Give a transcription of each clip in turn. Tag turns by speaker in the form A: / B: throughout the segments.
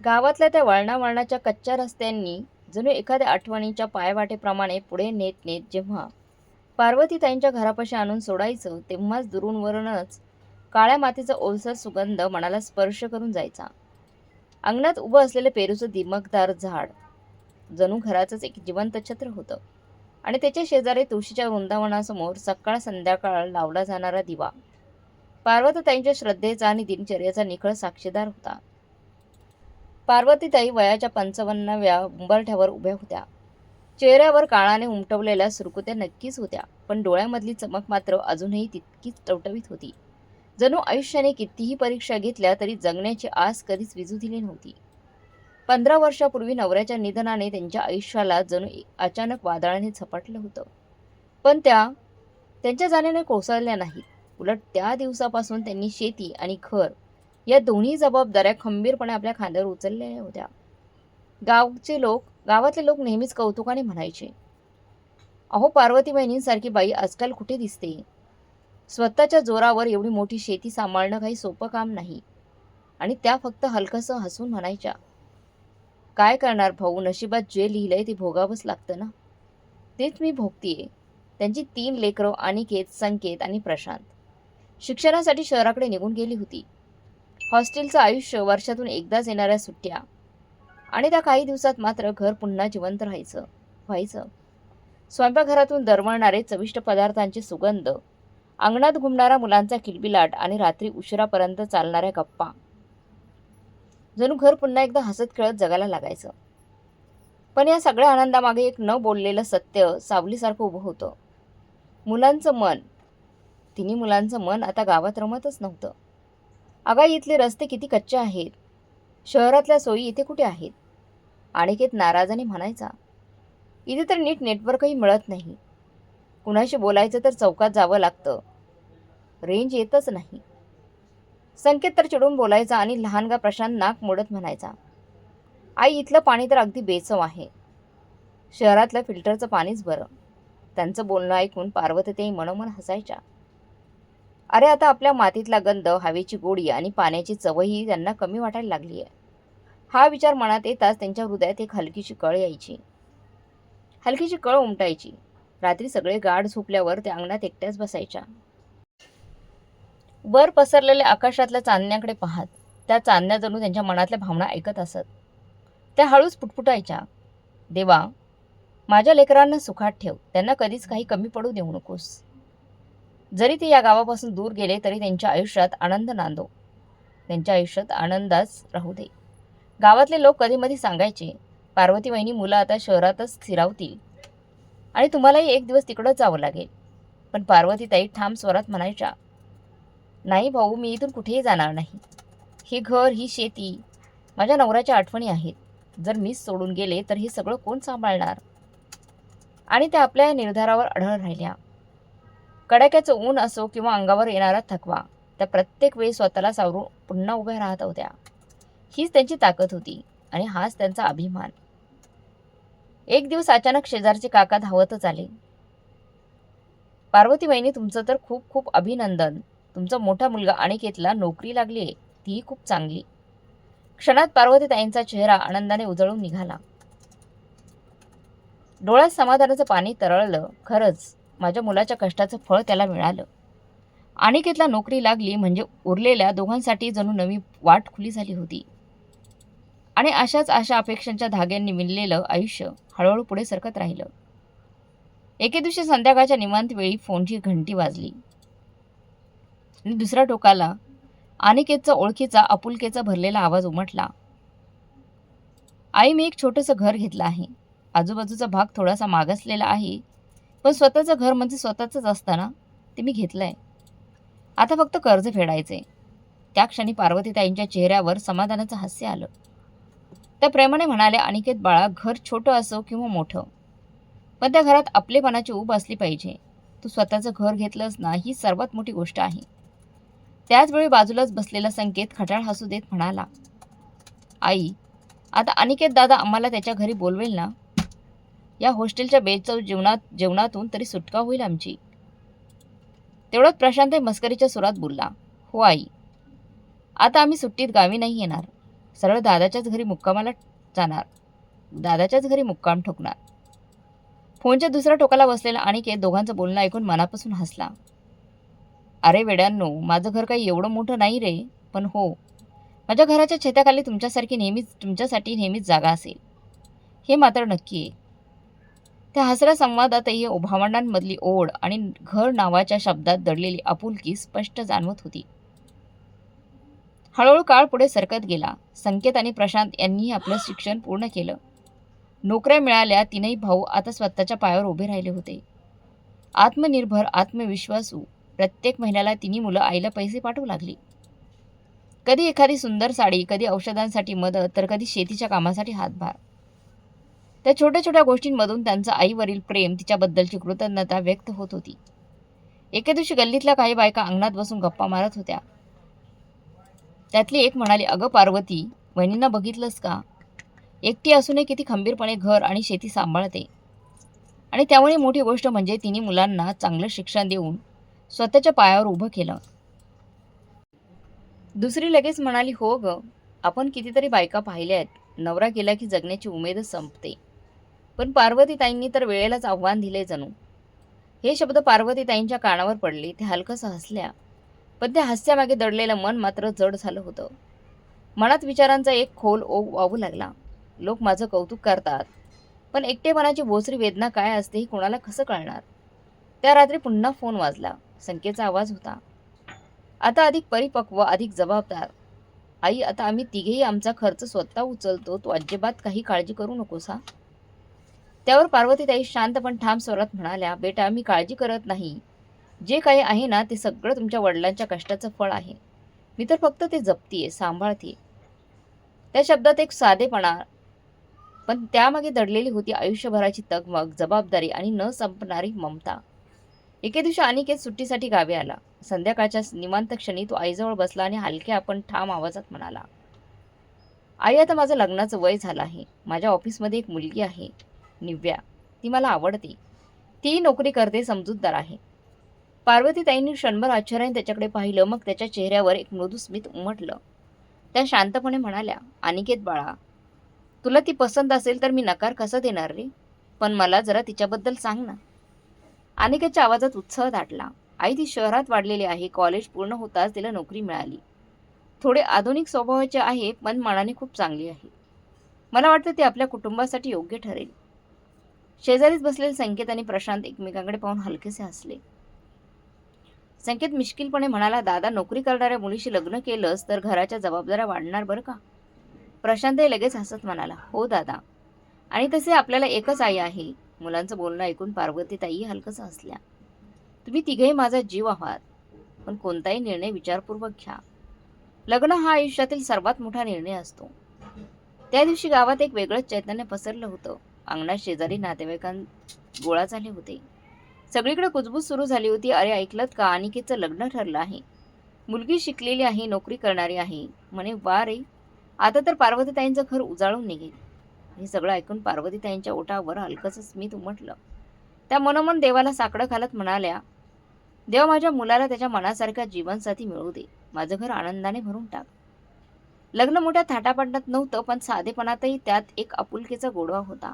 A: गावातल्या त्या वळणावळणाच्या कच्च्या रस्त्यांनी जणू एखाद्या आठवणीच्या पायवाटेप्रमाणे पुढे नेत नेत जेव्हा पार्वतीताईंच्या घरापाशी आणून सोडायचं तेव्हाच दुरूनवरूनच काळ्या मातीचा ओलसर सुगंध मनाला स्पर्श करून जायचा. अंगणात उभं असलेलं पेरूचं दिमकदार झाड जणू घराचंच एक जिवंत छत्र होतं आणि त्याच्या शेजारी तुळशीच्या वृंदावनासमोर सकाळ संध्याकाळ लावला जाणारा दिवा पार्वतीताईंच्या श्रद्धेचा आणि दिनचर्याचा निखळ साक्षीदार होता. पार्वतीताई वयाच्या 55व्या उंबरठ्यावर उभ्या होत्या. चेहऱ्यावर काळाने उमटवलेल्या सुरकुत्या नक्कीच होत्या, पण डोळ्यामधली चमक मात्र अजूनही तितकीच टवटवीत होती. जणू आयुष्याने कितीही परीक्षा घेतल्या तरी जगण्याची आस कधीच विझू दिली नव्हती. 15 वर्षापूर्वी नवऱ्याच्या निधनाने त्यांच्या आयुष्याला जणू अचानक वादळाने झपाटलं होतं. पण त्यांच्या जाण्याने कोसळल्या नाहीत. उलट त्या दिवसापासून त्यांनी शेती आणि घर या दोन्ही जबाबदाऱ्या खंबीरपणे आपल्या खांद्यावर उचललेल्या होत्या. गावातले लोक नेहमीच कौतुकाने म्हणायचे, अहो पार्वती बहिणींसारखी बाई आजकाल कुठे दिसते. स्वतःच्या जोरावर एवढी मोठी शेती सांभाळणं काही सोपं काम नाही. आणि त्या फक्त हलकंसं हसून म्हणायच्या, काय करणार भाऊ, नशिबात जे लिहिलंय ते भोगावंच लागतं ना. तेच मी भोगतीये. त्यांची 3 लेकरं अनिकेत, संकेत आणि प्रशांत शिक्षणासाठी शहराकडे निघून गेली होती. हॉस्टेलचं आयुष्य, वर्षातून एकदाच येणाऱ्या सुट्ट्या आणि त्या काही दिवसात मात्र घर पुन्हा जिवंत व्हायचं. स्वयंपाकघरातून दरवळणारे चविष्ट पदार्थांचे सुगंध, अंगणात घुमणारा मुलांचा किलबिलाट आणि रात्री उशिरापर्यंत चालणाऱ्या गप्पा. जणू घर पुन्हा एकदा हसत खेळत जगायला लागायचं. पण या सगळ्या आनंदामागे एक न बोललेलं सत्य सावलीसारखं उभं होतं. तिन्ही मुलांचं मन आता गावात रमतच नव्हतं. अगं, इथले रस्ते किती कच्चे आहेत. शहरातल्या सोयी इथे कुठे आहेत. अनिकेत नाराजाने म्हणायचा, इथे तर नीट नेटवर्कही मिळत नाही. कुणाशी बोलायचं तर चौकात जावं लागतं. रेंज येतच नाही. संकेत तर चिडून बोलायचा आणि लहानगा प्रशांत नाक मोडत म्हणायचा, आई इथलं पाणी तर अगदी बेचव आहे. शहरातलं फिल्टरचं पाणीच बरं. त्यांचं बोलणं ऐकून पार्वतीताई मनोमन हसायच्या. अरे, आता आपल्या मातीतला गंध, हवेची गोडी आणि पाण्याची चवही त्यांना कमी वाटायला लागली आहे. हा विचार मनात येताच त्यांच्या हृदयात एक हलकीशी कळ उमटायची. रात्री सगळे गाढ झोपल्यावर त्या अंगणात एकट्याच बसायच्या. वर पसरलेल्या आकाशातल्या चांदण्याकडे पाहत त्या चांदण्या जणू त्यांच्या मनातल्या भावना ऐकत असत. त्या हळूच पुटपुटायच्या, देवा, माझ्या लेकरांना सुखात ठेव. त्यांना कधीच काही कमी पडू देऊ नकोस. जरी ते या गावापासून दूर गेले तरी त्यांच्या आयुष्यात आनंद नांदो. त्यांच्या आयुष्यात आनंदाच राहू दे. गावातले लोक कधीमधी सांगायचे, पार्वती वहिनी मुलं आता शहरातच स्थिरावतील आणि तुम्हालाही एक दिवस तिकडंच जावं लागेल. पण पार्वतीताई ठाम स्वरात म्हणायच्या, नाही भाऊ, मी इथून कुठेही जाणार नाही. हे घर, ही शेती माझ्या नवऱ्याच्या आठवणी आहेत. जर मीच सोडून गेले तर हे सगळं कोण सांभाळणार. आणि त्या आपल्या निर्धारावर अढळ राहिल्या. कडाक्याचं ऊन असो किंवा अंगावर येणारा थकवा, त्या प्रत्येक वेळी स्वतःला सावरून पुन्हा उभ्या राहत होत्या. हीच त्यांची ताकद होती आणि हाच त्यांचा अभिमान. एक दिवस अचानक शेजारचे काका धावतच आले. पार्वती वहिनी, तुमचं तर खूप खूप अभिनंदन. तुमचा मोठा मुलगा अनिकेतला नोकरी लागली आहे, तीही खूप चांगली. क्षणात पार्वतीताईंचा चेहरा आनंदाने उजळून निघाला. डोळ्यात समाधानाचं पाणी तरळलं. खरंच माझ्या मुलाच्या कष्टाचं फळ त्याला मिळालं. अनिकेतला नोकरी लागली म्हणजे उरलेल्या दोघांसाठी जणू नवी वाट खुली झाली होती. आणि अशाच आशा अपेक्षांच्या धाग्यांनी विणलेलं आयुष्य हळूहळू पुढे सरकत राहिलं. एके दिवशी संध्याकाळच्या निवांत वेळी फोनची घंटी वाजली आणि दुसऱ्या टोकाला अनिकेतचा ओळखीचा आपुलकीचा भरलेला आवाज उमटला. आई, मी एक छोटंसं घर घेतलं आहे. आजूबाजूचा भाग थोडासा मागासलेला आहे, पण स्वतःचं घर म्हणजे स्वतःचंच असतं ना, ते मी घेतलंय. आता फक्त कर्ज फेडायचे. त्या क्षणी पार्वतीताईंच्या चेहऱ्यावर समाधानाचं हास्य आलं. त्या प्रेमाने म्हणाल्या, अनिकेत बाळा, घर छोटं असो किंवा मोठं, पण त्या घरात आपलेपणाची ऊब असली पाहिजे. तू स्वतःचं घर घेतलंस ना, ही सर्वात मोठी गोष्ट आहे. त्याचवेळी बाजूलाच बसलेला संकेत खट्याळ हसू देत म्हणाला, आई, आता अनिकेत दादा आम्हाला त्याच्या घरी बोलवेल ना. या हॉस्टेलच्या बेचव जेवणातून तरी सुटका होईल आमची. तेवढ्यात प्रशांत मस्करीच्या सुरात बोलला, हो आई, आता आम्ही सुट्टीत गावी नाही येणार. सरळ दादाच्याच घरी मुक्कामाला जाणार, दादाच्याच घरी मुक्काम ठोकणार. फोनच्या दुसऱ्या टोकाला बसलेला अनिकेत दोघांचं बोलणं ऐकून मनापासून हसला. अरे वेड्यांनो, माझं घर काही एवढं मोठं नाही रे, पण हो, माझ्या घराच्या छताखाली तुमच्यासाठी नेहमीच जागा असेल, हे मात्र नक्की आहे. त्या हसऱ्या संवादातही भावंडांमधली ओढ आणि घर नावाच्या शब्दात दडलेली आपुलकी स्पष्ट जाणवत होती. हळूहळू काळ पुढे सरकत गेला. संकेत आणि प्रशांत यांनीही आपलं शिक्षण पूर्ण केलं. नोकऱ्या मिळाल्या. तीनही भाऊ आता स्वतःच्या पायावर उभे राहिले होते. आत्मनिर्भर, आत्मविश्वासू. प्रत्येक महिन्याला तिन्ही मुलं आईला पैसे पाठवू लागली. कधी एखादी सुंदर साडी, कधी औषधांसाठी मदत, तर कधी शेतीच्या कामासाठी हातभार. त्या छोट्या छोट्या गोष्टींमधून त्यांचं आईवरील प्रेम, तिच्याबद्दलची कृतज्ञता व्यक्त होत होती. एके दिवशी गल्लीतल्या काही बायका अंगणात बसून गप्पा मारत होत्या. त्यातली एक म्हणाली, अगं पार्वती, वहिनींना बघितलंस का? एकटी असूनही किती खंबीरपणे घर आणि शेती सांभाळते. आणि त्यामुळे मोठी गोष्ट म्हणजे तिने मुलांना चांगलं शिक्षण देऊन स्वतःच्या पायावर उभं केलं. दुसरी लगेच म्हणाली, हो ग, आपण कितीतरी बायका पाहिल्या आहेत, नवरा गेला की जगण्याची उमेदच संपते. पण पार्वतीताईंनी तर वेळेलाच आव्हान दिले जणू. हे शब्द पार्वतीताईंच्या कानावर पडले. ते हलकंसं हसल्या, पण त्या हास्यामागे दडलेलं मन मात्र जड झालं होतं. मनात विचारांचा एक खोल ओघ वाहू लागला. लोक माझं कौतुक करतात, पण एकटेपणाची बोचरी वेदना काय असते हे कोणाला कसं कळणार? त्या रात्री पुन्हा फोन वाजला. संकेतचा आवाज होता. आता अधिक परिपक्व, अधिक जबाबदार. आई, आता आम्ही तिघेही आमचा खर्च स्वतः उचलतो, तू अजिबात काही काळजी करू नकोस हा. त्यावर पार्वतीताई शांत पण ठाम स्वरात म्हणाल्या, बेटा, मी काळजी करत नाही. जे काही आहे ना, ते सगळं तुमच्या वडिलांच्या कष्टाचं फळ आहे. मी तर फक्त ते जपतीये, सांभाळते. त्या शब्दात एक साधेपणा, पण त्यामागे दडलेली होती आयुष्यभराची तगमग, जबाबदारी आणि न संपणारी ममता. एके दिवशी अनिकेत सुट्टीसाठी गावी आला. संध्याकाळच्या निवांत क्षणी तो आईजवळ बसला आणि हलक्या पण ठाम आवाजात म्हणाला, आई, आता माझं लग्नाचं वय झालं आहे. माझ्या ऑफिसमध्ये एक मुलगी आहे, निव्या. ती मला आवडते. ती नोकरी करते, समजूतदार आहे. पार्वतीताईंनी क्षणभर आश्चर्याने त्याच्याकडे पाहिलं. मग त्याच्या चेहऱ्यावर एक मृदू स्मित उमटलं. त्या शांतपणे म्हणाल्या, अनिकेत बाळा, तुला ती पसंत असेल तर मी नकार कसा देणार रे? पण मला जरा तिच्याबद्दल सांग ना. अनिकेतच्या आवाजात उत्साह दाटला. आई, ती शहरात वाढलेली आहे. कॉलेज पूर्ण होताच तिला नोकरी मिळाली. थोडे आधुनिक स्वभावाचे आहे, पण मनाने खूप चांगली आहे. मला वाटतं ती आपल्या कुटुंबासाठी योग्य ठरेल. शेजारीच बसलेले संकेत आणि प्रशांत एकमेकांकडे पाहून हलकेसे हसले. संकेत मिश्किलपणे म्हणाला, दादा, नोकरी करणाऱ्या मुलीशी लग्न केलंस तर घराच्या जबाबदाऱ्या वाढणार बरं का? प्रशांतही लगेच हसत म्हणाला, हो दादा, आणि तसे आपल्याला एकच आई आहे. मुलांचं बोलणं ऐकून पार्वतीताई हलकंसं हसल्या. तुम्ही तिघेही माझा जीव आहात, पण कोणताही निर्णय विचारपूर्वक घ्या. लग्न हा आयुष्यातील सर्वात मोठा निर्णय असतो. त्या दिवशी गावात एक वेगळंच चैतन्य पसरलं होतं. अंगणात शेजारी नातेवाईकां गोळा झाले होते. सगळीकडे कुजबूज सुरू झाली होती. अरे, ऐकलत का? अनिकेतचं लग्न ठरलं आहे. मुलगी शिकलेली आहे, नोकरी करणारी आहे. म्हणे, वा रे, आता तर पार्वतीताईंचं घर उजाळून निघेल. हे सगळं ऐकून पार्वतीताईंच्या ओठावर हलकंसं स्मित उमटलं. त्या मनोमन देवाला साकडं घालत म्हणाल्या, देव, माझ्या मुलाला त्याच्या मनासारखा जीवनसाथी मिळवू दे. माझं घर आनंदाने भरून टाक. लग्न मोठ्या थाटापाटात नव्हतं, पण साधेपणातही त्यात एक आपुलकीचा गोडवा होता.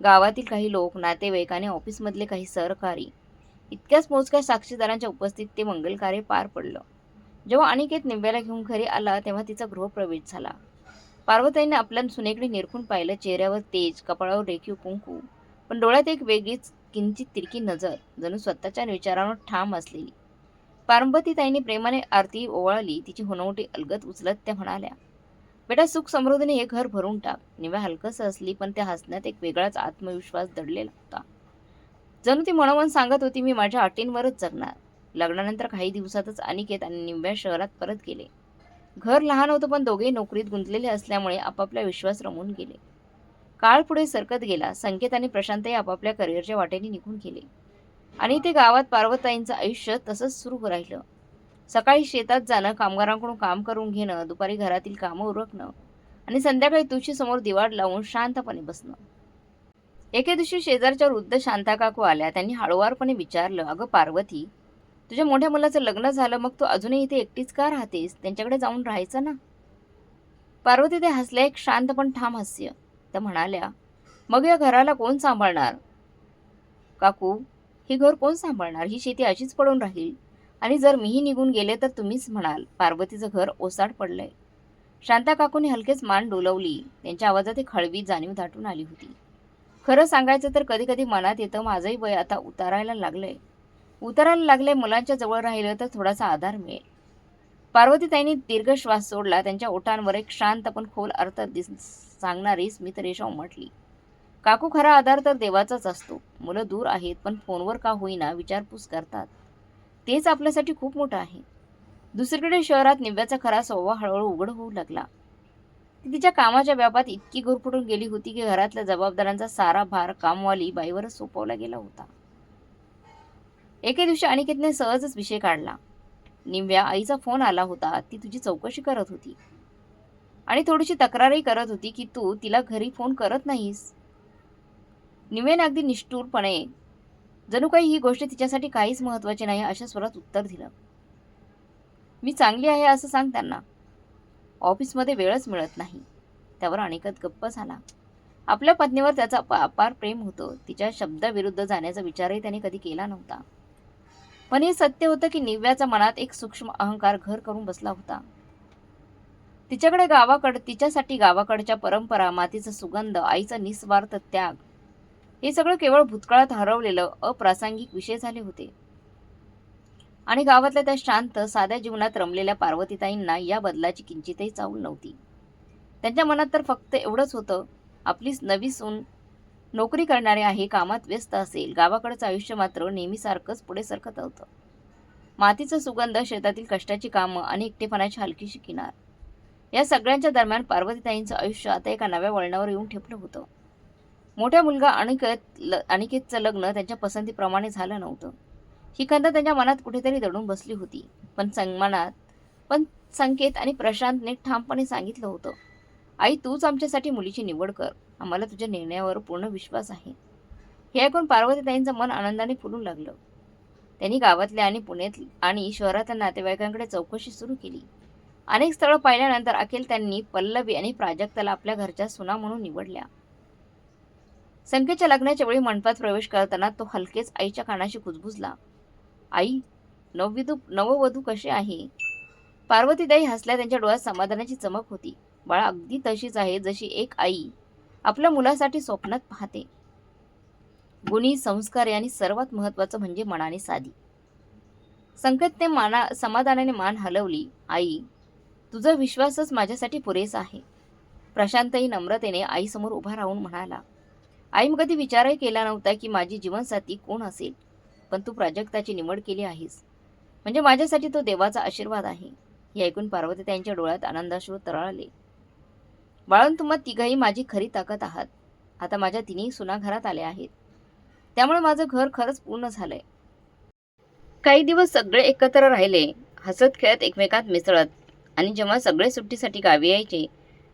A: गावातील काही लोक, नातेवाईक आणि ऑफिसमधले काही सहकारी, इतक्याच मोजक्या साक्षीदारांच्या उपस्थितीत ते मंगलकार्य पार पडलं. जेव्हा अनिकेत निव्याला घेऊन घरी आला, तेव्हा तिचा गृहप्रवेश झाला. पार्वतीने आपल्या सुनेकडे निरखून पाहिलं. चेहऱ्यावर तेज, कपाळावर रेखीव कुंकू, पण डोळ्यात एक वेगळीच किंचित तिरकी नजर, जणू स्वतःच्या विचारांवर ठाम असलेली. पार्वतीताईंनी प्रेमाने आरती ओवाळली. तिची होनवटी अलगद उचलत त्या म्हणाल्या, बेटा, सुख समृद्धीने हे घर भरून टाक. निव्या हलकंसं हसली, पण त्या हसण्यात एक वेगळाच आत्मविश्वास दडलेला होता. जणू ती मनोमन सांगत होती, मी माझ्या अटींवरच जगणार. लग्नानंतर काही दिवसातच अनिकेत आणि निव्या शहरात परत गेले. घर लहान होतं, पण दोघेही नोकरीत गुंतलेले असल्यामुळे आपापला विश्वास रमून गेले. काळ पुढे सरकत गेला. संकेत आणि प्रशांतही आपापल्या करिअरच्या वाटेने निघून गेले. आणि ते गावात पार्वतीताईंचं आयुष्य तसंच सुरू राहिलं. सकाळी शेतात जाणं, कामगारांकडून काम करून घेणं, दुपारी घरातील कामं उरकणं आणि संध्याकाळी तुळशीसमोर दिवाळ लावून शांतपणे बसणं. एके दिवशी शेजारच्या वृद्ध शांता काकू आल्या. त्यांनी हळुवारपणे विचारलं, अगं पार्वती, तुझ्या मोठ्या मुलाचं लग्न झालं, मग तू अजूनही इथे एकटीच का राहतेस? त्यांच्याकडे जाऊन राहायचं ना. पार्वती ते हसल्या, एक शांत पण ठाम हास्य. त्या म्हणाल्या, मग या घराला कोण सांभाळणार? काकू, ही घर कोण सांभाळणार? ही शेती अशीच पडून राहील. आणि जर मीही निघून गेले तर तुम्हीच म्हणाल पार्वतीचं घर ओसाड पडलंय. शांता काकूने हलकेच मान डोलवली. त्यांच्या आवाजात एक हळवी जाणीव दाटून आली होती. खरं सांगायचं तर कधी कधी मनात येतं, माझंही वय आता उतरायला लागलंय. मुलांच्या जवळ राहिलं तर थोडासा आधार मिळेल. पार्वतीताईंनी दीर्घ श्वास सोडला. त्यांच्या ओठांवर एक शांत पण खोल अर्थ सांगणारी स्मितरेषा उमटली. काकू, खरा आधार तर देवाचाच असतो. मुलं दूर आहेत पण फोनवर का होईना विचारपूस करतात. तेच आपल्यासाठी खूप मोठं आहे. दुसरीकडे शहरात निव्याचा खरा स्वभाव हळूहळू उघड होऊ लागला. ती तिच्या कामाच्या व्यापात इतकी गुरफटून गेली होती की घरातल्या जबाबदाऱ्यांचा सारा भार कामवाली बाईवरच सोपवला गेला होता. एके दिवशी अनिकेतने सहजच विषय काढला. निव्या, आईचा फोन आला होता. ती तुझी चौकशी करत होती आणि थोडीशी तक्रारही करत होती की तू तिला घरी फोन करत नाहीस. निव्याने अगदी निष्ठुरपणे, जणू काही ही गोष्ट तिच्यासाठी काहीच महत्वाची नाही अशा स्वरात उत्तर दिलं. मी चांगली आहे असं सांग त्यांना. ऑफिसमध्ये वेळच मिळत नाही. त्यावर अनिकेत गप्प झाला. आपल्या पत्नीवर त्याचा अपार प्रेम होतं. तिच्या शब्दाविरुद्ध जाण्याचा विचारही त्याने कधी केला नव्हता. पण हे सत्य होतं की निव्याच्या मनात एक सूक्ष्म अहंकार घर करून बसला होता. तिच्यासाठी गावाकडच्या परंपरा, मातीचा सुगंध, आईचा निस्वार्थ त्याग, हे सगळं केवळ भूतकाळात हरवलेलं अप्रासंगिक विषय झाले होते. आणि गावातल्या त्या शांत साध्या जीवनात रमलेल्या पार्वतीताईंना या बदलाची किंचितही चाहूल नव्हती. त्यांच्या मनात तर फक्त एवढंच होतं, आपली नवी सून नोकरी करणारी आहे, कामात व्यस्त असेल. गावाकडचं आयुष्य मात्र नेहमीसारखंच पुढे सरकत होतं. मातीचा सुगंध, शेतातील कष्टाची कामं आणि एकटेपणाची हलकीशी किनार, या सगळ्यांच्या दरम्यान पार्वतीताईंचं आयुष्य आता एका नव्या वळणावर येऊन ठेपलं होतं. मोठ्या मुलगा अनिकेतचं लग्न त्यांच्या पसंतीप्रमाणे झालं नव्हतं. ही खंत त्यांच्या मनात कुठेतरी दडून बसली होती. पण संकेत आणि प्रशांतने ठामपणे सांगितलं होतं, आई, तूच आमच्यासाठी मुलीची निवड कर. आम्हाला तुझ्या निर्णयावर पूर्ण विश्वास आहे. हे ऐकून पार्वतीताईंचं मन आनंदाने फुलून लागलं. त्यांनी गावातल्या आणि पुण्यात आणि शहरातल्या नातेवाईकांकडे चौकशी सुरू केली. अनेक स्थळं पाहिल्यानंतर अखेर त्यांनी पल्लवी आणि प्राजक्ताला आपल्या घरच्या सुना म्हणून निवडल्या. संकेतच्या लग्नाच्या वेळी मंडपात प्रवेश करताना तो हलकेच आईच्या कानाशी कुजबुजला. आई, नववधू कशी आहे? पार्वतीताई हसल्या. त्यांच्या डोळ्यात समाधानाची चमक होती. बाळा, अगदी तशीच आहे जशी एक आई आपल्या मुलासाठी स्वप्नात पाहते. गुणी, संस्कारी आणि सर्वात महत्वाचं म्हणजे मनाने साधी. संकेतने समाधानाने मान हलवली. आई, तुझा विश्वासच माझ्यासाठी पुरेसा आहे. प्रशांतही नम्रतेने आईसमोर उभा राहून म्हणाला, आई, मग कधी विचारही केला नव्हता की माझी जीवनसाथी कोण असेल, पण तू प्राजक्ताची निवड केली आहेस म्हणजे माझ्यासाठी तो देवाचा आशीर्वाद आहे. हे ऐकून पार्वती त्यांच्या डोळ्यात आनंदाश्रू तरळले. बाळून, तुम्हा तिघही माझी खरी ताकद आहात. आता माझ्या तिन्ही सुना घरात आल्या आहेत, त्यामुळे माझं घर खरंच पूर्ण झालंय. काही दिवस सगळे एकत्र राहिले, हसत खेळत एकमेकात मिसळत. आणि जेव्हा सगळे सुट्टीसाठी गावी यायचे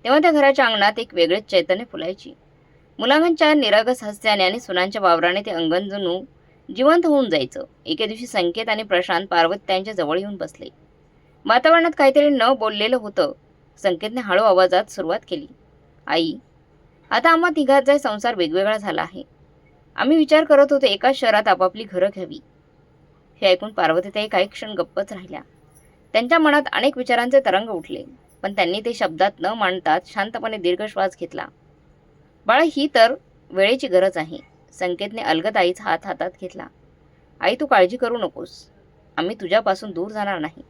A: तेव्हा त्या घराच्या अंगणात एक वेगळेच चैतन्य फुलायची. मुलांच्या निरागस हास्याने आणि सुनांच्या वावराने ते अंगण जणू जिवंत होऊन जायचं. एके दिवशी संकेत आणि प्रशांत पार्वती त्यांच्या जवळ येऊन बसले. वातावरणात काहीतरी न बोललेलं होतं. संकेतने हळू आवाजात सुरुवात केली, आई, आता आम्हा तिघांचा संसार वेगवेगळा झाला आहे. आम्ही विचार करत होतो एकाच शहरात आपापली घरं घ्यावी. हे ऐकून पार्वतीताई काही क्षण गप्पच राहिल्या. त्यांच्या मनात अनेक विचारांचे तरंग उठले, पण त्यांनी ते शब्दात न मांडताच शांतपणे दीर्घ श्वास घेतला. बाळा, ही तर वेळेची गरज आहे. संकेतने अलगद आईचा हात हातात घेतला. आई, तू काळजी करू नकोस. आम्ही तुझ्यापासून दूर जाणार नाही.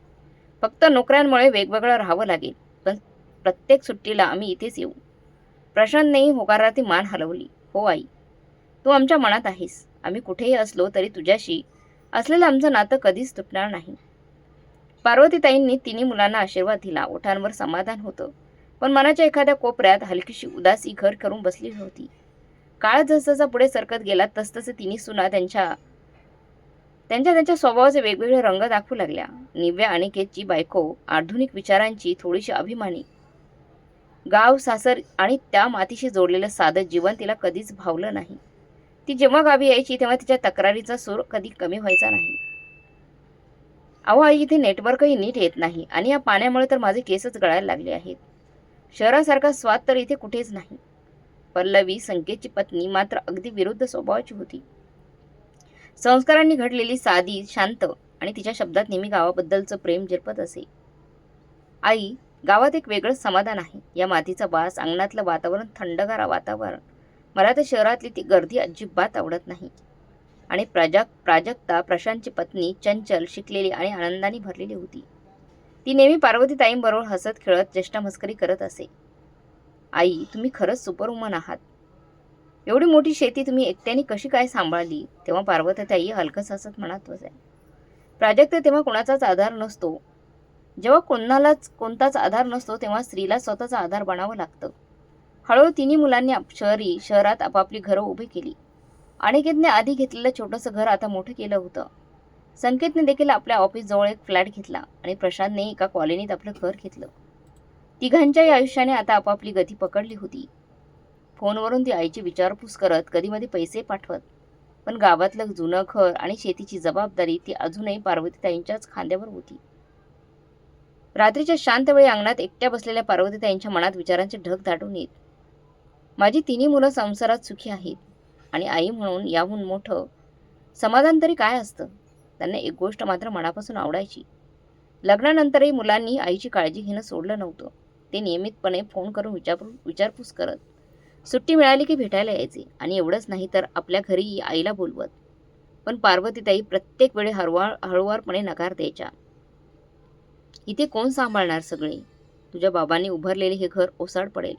A: फक्त नोकऱ्यांमुळे वेगवेगळं राहावं लागेल, पण प्रत्येक सुट्टीला आम्ही इथेच येऊ. प्रशांतनेही होकारार्थी मान हलवली. हो आई, तू आमच्या मनात आहेस. आम्ही कुठेही असलो तरी तुझ्याशी असलेलं आमचं नातं कधीच तुटणार नाही. पार्वतीताईंनी तिन्ही मुलांना आशीर्वाद दिला. ओठांवर समाधान होतं, पण मनाच्या एखाद्या कोपऱ्यात हलकीशी उदासी घर करून बसली होती. काळ जसजसा पुढे सरकत गेला तसतसे तिन्ही सुना त्यांच्या स्वभावाचे वेगवेगळे रंग दाखवू लागल्या. निव्या अनिकेतची बायको आधुनिक विचारांची, थोडीशी अभिमानी. गाव, सासर आणि त्या मातीशी जोडलेलं साधं जीवन तिला कधीच भावलं नाही. ती जेव्हा गावी यायची तेव्हा तिच्या तक्रारीचा सूर कधी कमी व्हायचा नाही. अहो आई, इथे नेटवर्कही नीट येत नाही आणि या पाण्यामुळे तर माझे केसच गळायला लागले आहेत. शहरासारखा स्वाद तर इथे कुठेच नाही. पल्लवी संकेतची पत्नी मात्र अगदी विरुद्ध स्वभावाची होती. संस्कारांनी घडलेली, साधी, शांत आणि तिच्या शब्दात नेहमी गावाबद्दलचं प्रेम झिरपत असे. आई, गावात एक वेगळंच समाधान आहे. या मातीचा वास, अंगणातलं वातावरण, थंडगार वातावरण. मला तर शहरातली ती गर्दी अजिबात आवडत नाही. आणि प्राजक्ता, प्रशांतची पत्नी, चंचल, शिकलेली आणि आनंदाने भरलेली होती. ती नेहमी पार्वतीताईंबरोबर हसत खेळत चेष्टामस्करी करत असे. आई, तुम्ही खरंच सुपरवुमन आहात. एवढी मोठी शेती तुम्ही एकट्याने कशी काय सांभाळली? तेव्हा पार्वतीताई हलकस हसत म्हणत होत्या. प्राजक्ता, तेव्हा कोणाचाच आधार नसतो. जेव्हा कोणताच आधार नसतो तेव्हा स्त्रीला स्वतःचा आधार बनावं लागतं. हळूहळू तिन्ही मुलांनी शहरात आपापली घरं उभी केली. अनिकेतने आधी घेतलेलं छोटंसं घर आता मोठं केलं होतं. संकेतने देखील आपल्या ऑफिसजवळ एक फ्लॅट घेतला आणि प्रशांतने एका कॉलनीत आपलं घर घेतलं. तिघांच्याही आयुष्याने आता आपापली गती पकडली होती. फोनवरून ती आईची विचारपूस करत, कधीमधी पैसे पाठवत. पण गावातलं जुनं घर आणि शेतीची जबाबदारी ती अजूनही पार्वतीताईंच्याच खांद्यावर होती. रात्रीच्या शांत वेळी अंगणात एकट्या बसलेल्या पार्वतीताईंच्या मनात विचारांचे ढग दाटून येत. माझी तिन्ही मुलं संसारात सुखी आहेत आणि आई म्हणून याहून मोठं समाधान तरी काय असतं? त्यांना एक गोष्ट मात्र मनापासून आवडायची. लग्नानंतरही मुलांनी आईची काळजी घेणं सोडलं नव्हतं. ते नियमितपणे फोन करून विचारपूस करत. सुट्टी मिळाली की भेटायला यायचे आणि एवढंच नाही तर आपल्या घरी आईला बोलवत. पण पार्वतीताई प्रत्येक वेळी हळूवारपणे नकार द्यायच्या. इथे कोण सांभाळणार सगळे? तुझ्या बाबांनी उभारलेले हे घर ओसाड पडेल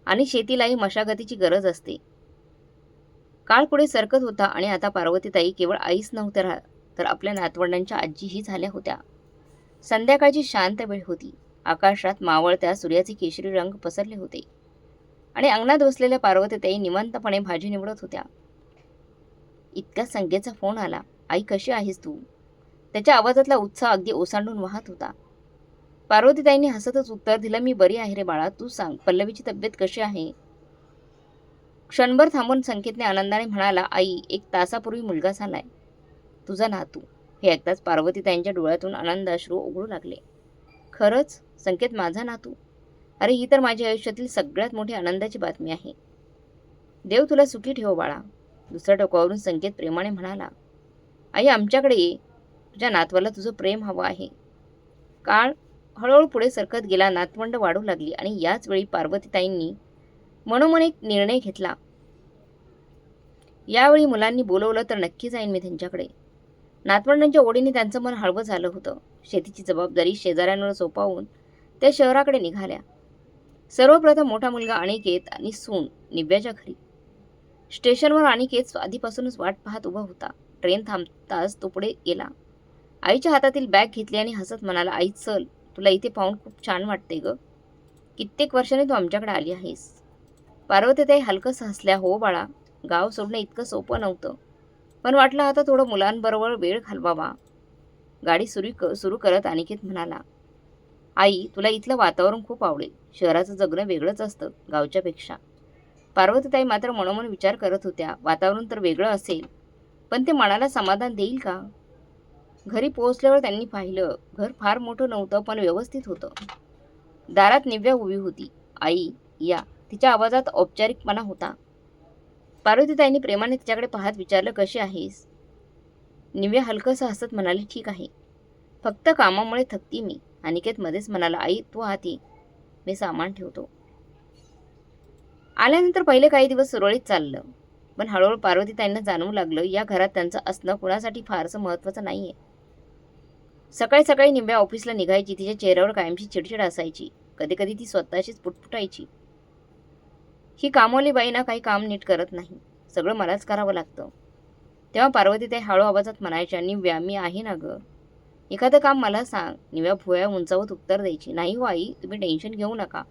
A: आणि शेतीलाही मशागतीची गरज असते. काळ पुढे सरकत होता आणि आता पार्वतीताई केवळ आईच नव्हत्या तर आपल्या नातवंडांच्या आजीही झाल्या होत्या. संध्याकाळची शांत वेळ होती. आकाशात मावळत्या सूर्याचे केशरी रंग पसरले होते आणि अंगणात बसलेल्या पार्वतीताई निवांतपणे भाजी निवडत होत्या. इतक्या संकेतचा फोन आला. आई, कशी आहेस तू? त्याच्या आवाजातला उत्साह अगदी ओसांडून वाहत होता. पार्वतीताईंनी हसतच उत्तर दिलं, मी बरी आहे रे बाळा, तू सांग, पल्लवीची तब्येत कशी आहे? क्षणभर थांबून संकेतने आनंदाने म्हणाला, आई, 1 तासापूर्वी मुलगा झालाय, तुझा नातू. हे ऐकताच पार्वतीताईंच्या डोळ्यातून आनंद अश्रू ओघळू लागले. खरंच? संकेत माझा नातू? अरे, ही तर माझ्या आयुष्यातील सगळ्यात मोठी आनंदाची बातमी आहे. देव तुला सुखी ठेव बाळा. दुसऱ्या टोकावरून संकेत प्रेमाने म्हणाला, आई, आमच्याकडे ये. तुझ्या नातवाला तुझं प्रेम हवं आहे. काळ हळूहळू पुढे सरकत गेला. नातवंड वाढू लागली आणि याच वेळी पार्वतीताईंनी मनोमन एक निर्णय घेतला. यावेळी मुलांनी बोलवलं तर नक्की जाईन मी त्यांच्याकडे. नातवंडांच्या ओढीने त्यांचं मन हळवं झालं होतं. शेतीची जबाबदारी शेजाऱ्यांवर सोपवून त्या शहराकडे निघाल्या. सर्वप्रथम मोठा मुलगा अनिकेत आणि सून निव्याच्या घरी. स्टेशनवर अनिकेत आधीपासूनच वाट पाहत उभा होता. ट्रेन थांबताच तो पुढे गेला. आईच्या हातातील बॅग घेतली आणि हसत म्हणाला, आई, चल, तुला इथे पाहून खूप छान वाटते ग. कित्येक वर्षांनी तू आमच्याकडे आली आहेस. पार्वतीताई हलकस हसल्या. हो बाळा, गाव सोडणं इतकं सोपं नव्हतं, पण वाटलं आता थोडं मुलांबरोबर वेळ घालवावा. गाडी सुरू करत अनिकेत म्हणाला, आई, तुला इथलं वातावरण खूप आवडेल. शहराचं जगणं वेगळंच असतं गावच्यापेक्षा. पार्वतीताई मात्र मनोमन विचार करत होत्या. वातावरण तर वेगळं असेल, पण ते मनाला समाधान देईल का? घरी पोहोचल्यावर त्यांनी पाहिलं. घर फार मोठं नव्हतं, पण व्यवस्थित होतं. दारात निव्या उभी होती. आई, या. तिच्या आवाजात औपचारिकपणा होता. पार्वतीताईंनी प्रेमाने तिच्याकडे पाहत विचारलं, कशी आहेस? निव्या हलकंसं हसत म्हणाली, ठीक आहे. फक्त कामामुळे थकती मी. अनिकेत मध्येच म्हणाला, आई, तू आत ये, मी सामान ठेवतो. आल्यानंतर पहिले काही दिवस सुरळीत चाललं, पण हळूहळू पार्वतीताईंना जाणवू लागलं, या घरात त्यांचं असणं कुणासाठी फारसं महत्त्वाचं नाहीये. सकाळी सकाळी निव्या ऑफिसला निघायची. तिच्या चेहऱ्यावर कायमची चिडचिड असायची. कधी कधी ती स्वतःशीच पुटपुटायची, ही कामवाली बाई ना काही काम नीट करत नाही, सगळं मलाच करावं लागतं. तेव्हा पार्वतीताई हळू आवाजात म्हणायच्या, निव्या, मी आहे ना गं, एखादं काम मला सांग. निव्या भुवया उंचावत उत्तर द्यायची, नाही हो आई, तुम्ही टेन्शन घेऊ नका.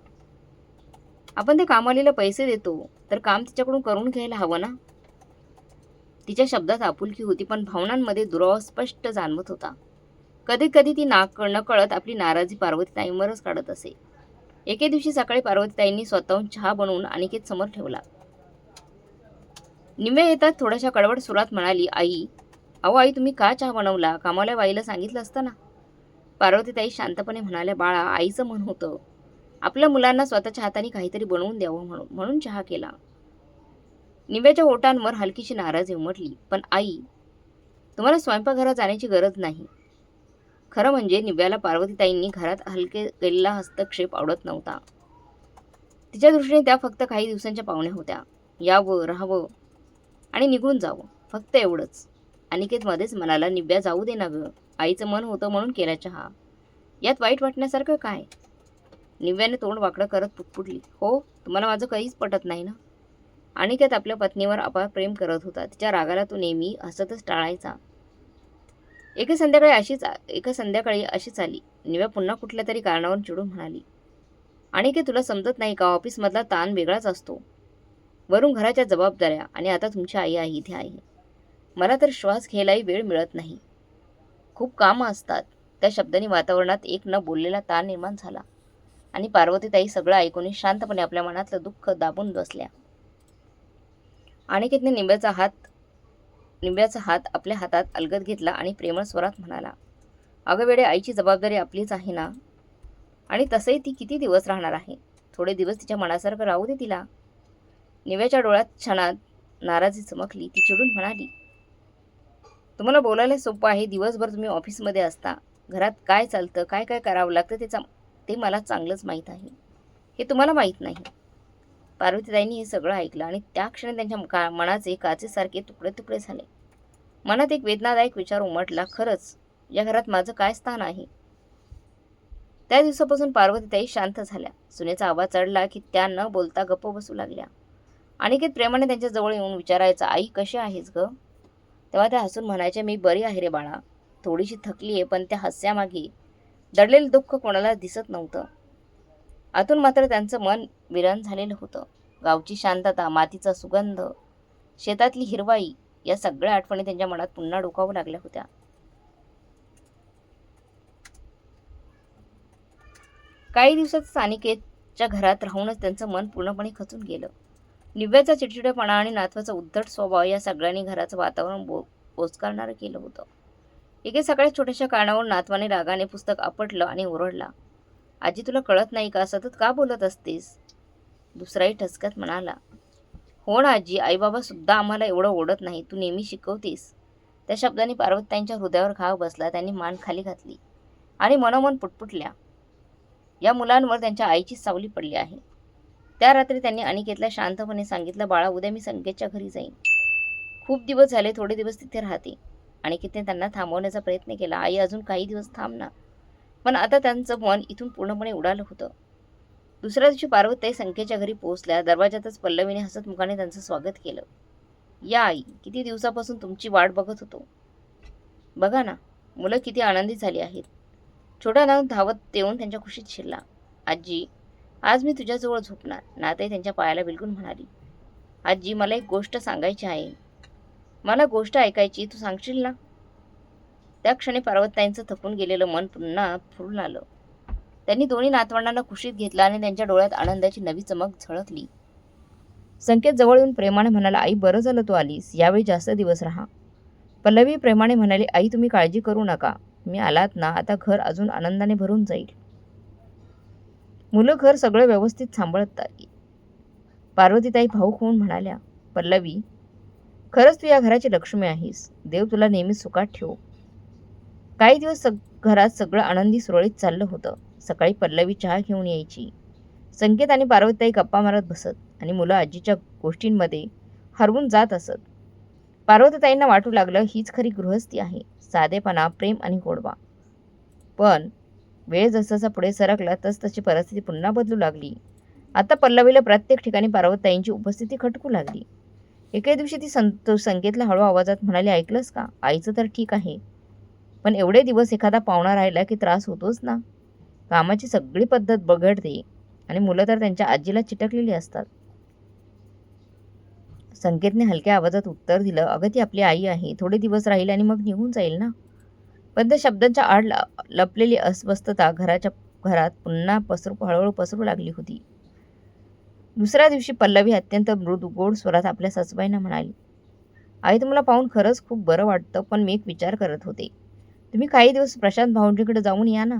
A: आपण त्या कामवालीला पैसे देतो तर काम तिच्याकडून करून घ्यायला हवं ना. तिच्या शब्दात आपुलकी होती, पण भावनांमध्ये दुरावा स्पष्ट जाणवत होता. कधी कधी ती नकळत आपली नाराजी पार्वतीताईंवरच काढत असे. एके दिवशी सकाळी पार्वतीताईंनी स्वतःहून चहा बनवून अनिकेत समोर ठेवला. निम्या येतात थोड्याशा कडवट सुरात म्हणाली, आई, अहो आई, तुम्ही का चहा बनवला? कामाला बाईला सांगितलं असतं ना. पार्वतीताई शांतपणे म्हणाल्या, बाळा, आईचं मन होतं आपल्या मुलांना स्वतःच्या हाताने काहीतरी बनवून द्यावं म्हणून चहा केला. निव्याच्या ओठांवर हलकीशी नाराजी उमटली. पण आई, तुम्हाला स्वयंपाकघरात जाण्याची गरज नाही. खरं म्हणजे निव्याला पार्वतीताईंनी घरात हलके केलेला हस्तक्षेप आवडत नव्हता. तिच्या दृष्टीने त्या फक्त काही दिवसांच्या पाहुण्या होत्या. यावं, राहावं आणि निघून जावं, फक्त एवढंच. अनिकेत मध्येच म्हणाला, निव्या जाऊ दे ना गं, आईचं मन होतं म्हणून केला चहा, यात वाईट वाटण्यासारखं काय? निव्याने तोंड वाकडं करत पुटपुटली, हो, तुम्हाला माझं काहीच पटत नाही ना. अनिकेत आपल्या पत्नीवर अपार प्रेम करत होता. तिच्या रागाला तो नेहमी हसतच टाळायचा. एका संध्याकाळी अशीच आली. निव्या पुन्हा कुठल्या तरी कारणावर चिडून म्हणाली, अनिकेत, तुला समजत नाही का, ऑफिसमधला ताण वेगळाच असतो, वरून घराच्या जबाबदाऱ्या, आणि आता तुमची आई आहे इथे आहे. मला तर श्वास घ्यायलाही वेळ मिळत नाही. खूप कामं असतात. त्या शब्दांनी वातावरणात एक न बोललेला ताण निर्माण झाला आणि पार्वतीताई सगळं ऐकून शांतपणे आपल्या मनातलं दुःख दाबून बसल्या. अनिकेतने निंब्याचा हात आपल्या हातात अलगद घेतला आणि प्रेमळ स्वरात म्हणाला, अगं वेडे, आईची जबाबदारी आपलीच आहे ना, आणि तसंही ती किती दिवस राहणार आहे. थोडे दिवस तिच्या मनासारखं राहू दे तिला. निव्याच्या डोळ्यात क्षणात नाराजी चमकली. ती चिडून म्हणाली, तुम्हाला बोलायला सोपं आहे. दिवसभर तुम्ही ऑफिसमध्ये असता. घरात काय चालतं, काय काय करावं लागतं ते मला चांगलंच माहीत आहे. हे तुम्हाला माहीत नाही. पार्वतीताईंनी हे सगळं ऐकलं आणि त्या क्षणी त्यांच्या मनाचे काचेसारखे तुकडे तुकडे झाले. मनात एक वेदनादायक विचार उमटला, खरंच या घरात माझं काय स्थान आहे? त्या दिवसापासून पार्वतीताई शांत झाल्या. सुनेचा आवाज चढला की त्या न बोलता गप्प बसू लागल्या. अनिकेत प्रेमाने त्यांच्या जवळ येऊन विचारायचा, आई कशी आहेस ग? तेव्हा त्या हसून म्हणायच्या, मी बरी आहे रे बाळा, थोडीशी थकली आहे. पण त्या हास्यामागे दडलेलं दुःख कोणाला दिसत नव्हतं. आतून मात्र त्यांचं मन विरान झालेलं होतं. गावची शांतता, मातीचा सुगंध, शेतातली हिरवाई, या सगळ्या आठवणी त्यांच्या मनात पुन्हा डोकावू लागल्या होत्या. काही दिवसातच अनिकेतच्या घरात राहूनच त्यांचं मन पूर्णपणे खचून गेलं. निव्याचा चिडचिडेपणा आणि नातवाचा उद्धट स्वभाव या सगळ्यांनी घराचं वातावरण बोचकारणारं केलं होतं. एके सकाळी छोट्याशा कारणावर नातवाने रागाने पुस्तक आपटलं आणि ओरडला, आजी, तुला कळत नाही का, सतत का बोलत असतेस? दुसराही ठसक्यात म्हणाला, हो ना आजी, आईबाबा सुद्धा आम्हाला एवढं ओढत नाही, तू नेहमी शिकवतेस. त्या शब्दांनी पार्वतीताईंच्या हृदयावर घाव बसला. त्यांनी मान खाली घातली आणि मनोमन पुटपुटल्या, या मुलांवर त्यांच्या आईची सावली पडली आहे. त्या रात्री त्यांनी अनिकेतला शांतपणे सांगितलं, बाळा, उद्या मी संकेतच्या घरी जाईन. खूप दिवस झाले, थोडे दिवस तिथे राहते. अनिकेतने त्यांना थांबवण्याचा प्रयत्न केला, आई, अजून काही दिवस थांब ना. पण आता त्यांचं मन इथून पूर्णपणे उडालं होतं. दुसऱ्या दिवशी पार्वतीताई संकेतच्या घरी पोहोचल्या. दरवाजातच पल्लवीने हसत मुखाने त्यांचं स्वागत केलं. या आई, किती दिवसापासून तुमची वाट बघत होतो. बघा ना, मुलं किती आनंदी झाली आहेत. छोटा नाव धावत येऊन त्यांच्या खुशीत शिरला. आजी, आज मी तुझ्याजवळ झोपणार. नाताई त्यांच्या पायाला बिलगून म्हणाली, आजी, मला एक गोष्ट सांगायची आहे. मला गोष्ट ऐकायची, तू सांगशील ना? त्या क्षणी पार्वतीताईंचं थकून गेलेलं मन पुन्हा फुलून आलं. त्यांनी दोन्ही नातवंडांना खुशीत घेतलं आणि त्यांच्या डोळ्यात आनंदाची नवी चमक झळकली. संकेत जवळ येऊन प्रेमाने म्हणाला, आई, बरं झालं तू आलीस, यावेळी जास्त दिवस राहा. पल्लवी प्रेमाने म्हणाली, आई, तुम्ही काळजी करू नका, मी आलात ना, आता घर अजून आनंदाने भरून जाईल. मुलं घर सगळं व्यवस्थित सांभाळतात. पार्वतीताई भाऊक होऊन म्हणाल्या, पल्लवी, खरंच तू या घराची लक्ष्मी आहेस. देव तुला नेहमी सुखात ठेवो. काही दिवस घरात सगळं आनंदी सुरळीत चाललं होतं. सकाळी पल्लवी चहा घेऊन यायची. संकेत आणि पार्वतीताई गप्पा मारत बसत आणि मुलं आजीच्या गोष्टींमध्ये हरवून जात असत. पार्वतीताईंना वाटू लागलं, हीच खरी गृहस्थी आहे, साधेपणा, प्रेम आणि गोडवा. पण वेळ जसजसा पुढे सरकला तसतशी परिस्थिती पुन्हा बदलू लागली. आता पल्लवीला प्रत्येक ठिकाणी पार्वतीताईंची उपस्थिती खटकू लागली. एके दिवशी ती संकेतला हळू आवाजात म्हणाली, ऐकलंस का, आईचं तर ठीक आहे, पण एवढे दिवस एखादा पाहुणा राहिला की त्रास होतोच ना. कामाची सगळी पद्धत बघडते आणि मुलं तर त्यांच्या आजीला चिटकलेली असतात. संकेतने हलक्या आवाजात उत्तर दिलं, अगं, ती आपली आई आहे, थोडे दिवस राहील आणि मग निघून जाईल ना. पण त्या शब्दांच्या आड लपलेली अस्वस्थता घरात पुन्हा हळूहळू पसरू लागली होती. दुसऱ्या दिवशी पल्लवी अत्यंत मृदू गोड स्वरात आपल्या सासूबाईंना म्हणाली, आई, तुम्हाला पाहून खरंच खूप बरं वाटतं, पण मी एक विचार करत होते. तुम्ही काही दिवस प्रशांत भाऊंजीकडे जाऊन या ना.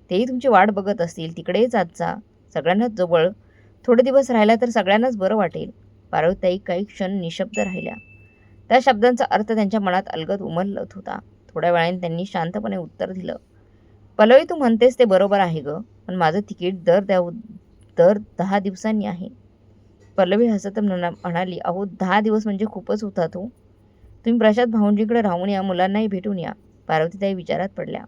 A: तेही तुमची वाट बघत असतील, तिकडेही जात जा. सगळ्यांनाच जवळ थोडे दिवस राहिला तर सगळ्यांनाच बरं वाटेल. पार्वतीताई काही क्षण निशब्द राहिल्या. त्या शब्दांचा अर्थ त्यांच्या मनात अलगद उमलत होता. थोड्या वेळाने त्यांनी शांतपणे उत्तर दिलं. पल्लवी, तू म्हणतेस ते बरोबर आहे ग, पण माझं तिकीट दर 10 दिवसांनी आहे. पल्लवी हसत म्हणाली, अहो 10 दिवस म्हणजे खूपच होतात हो. तुम्ही प्रशांत भाऊंजीकडे राहून या, मुलांनाही भेटून या. पार्वतीताई विचारात पडल्या.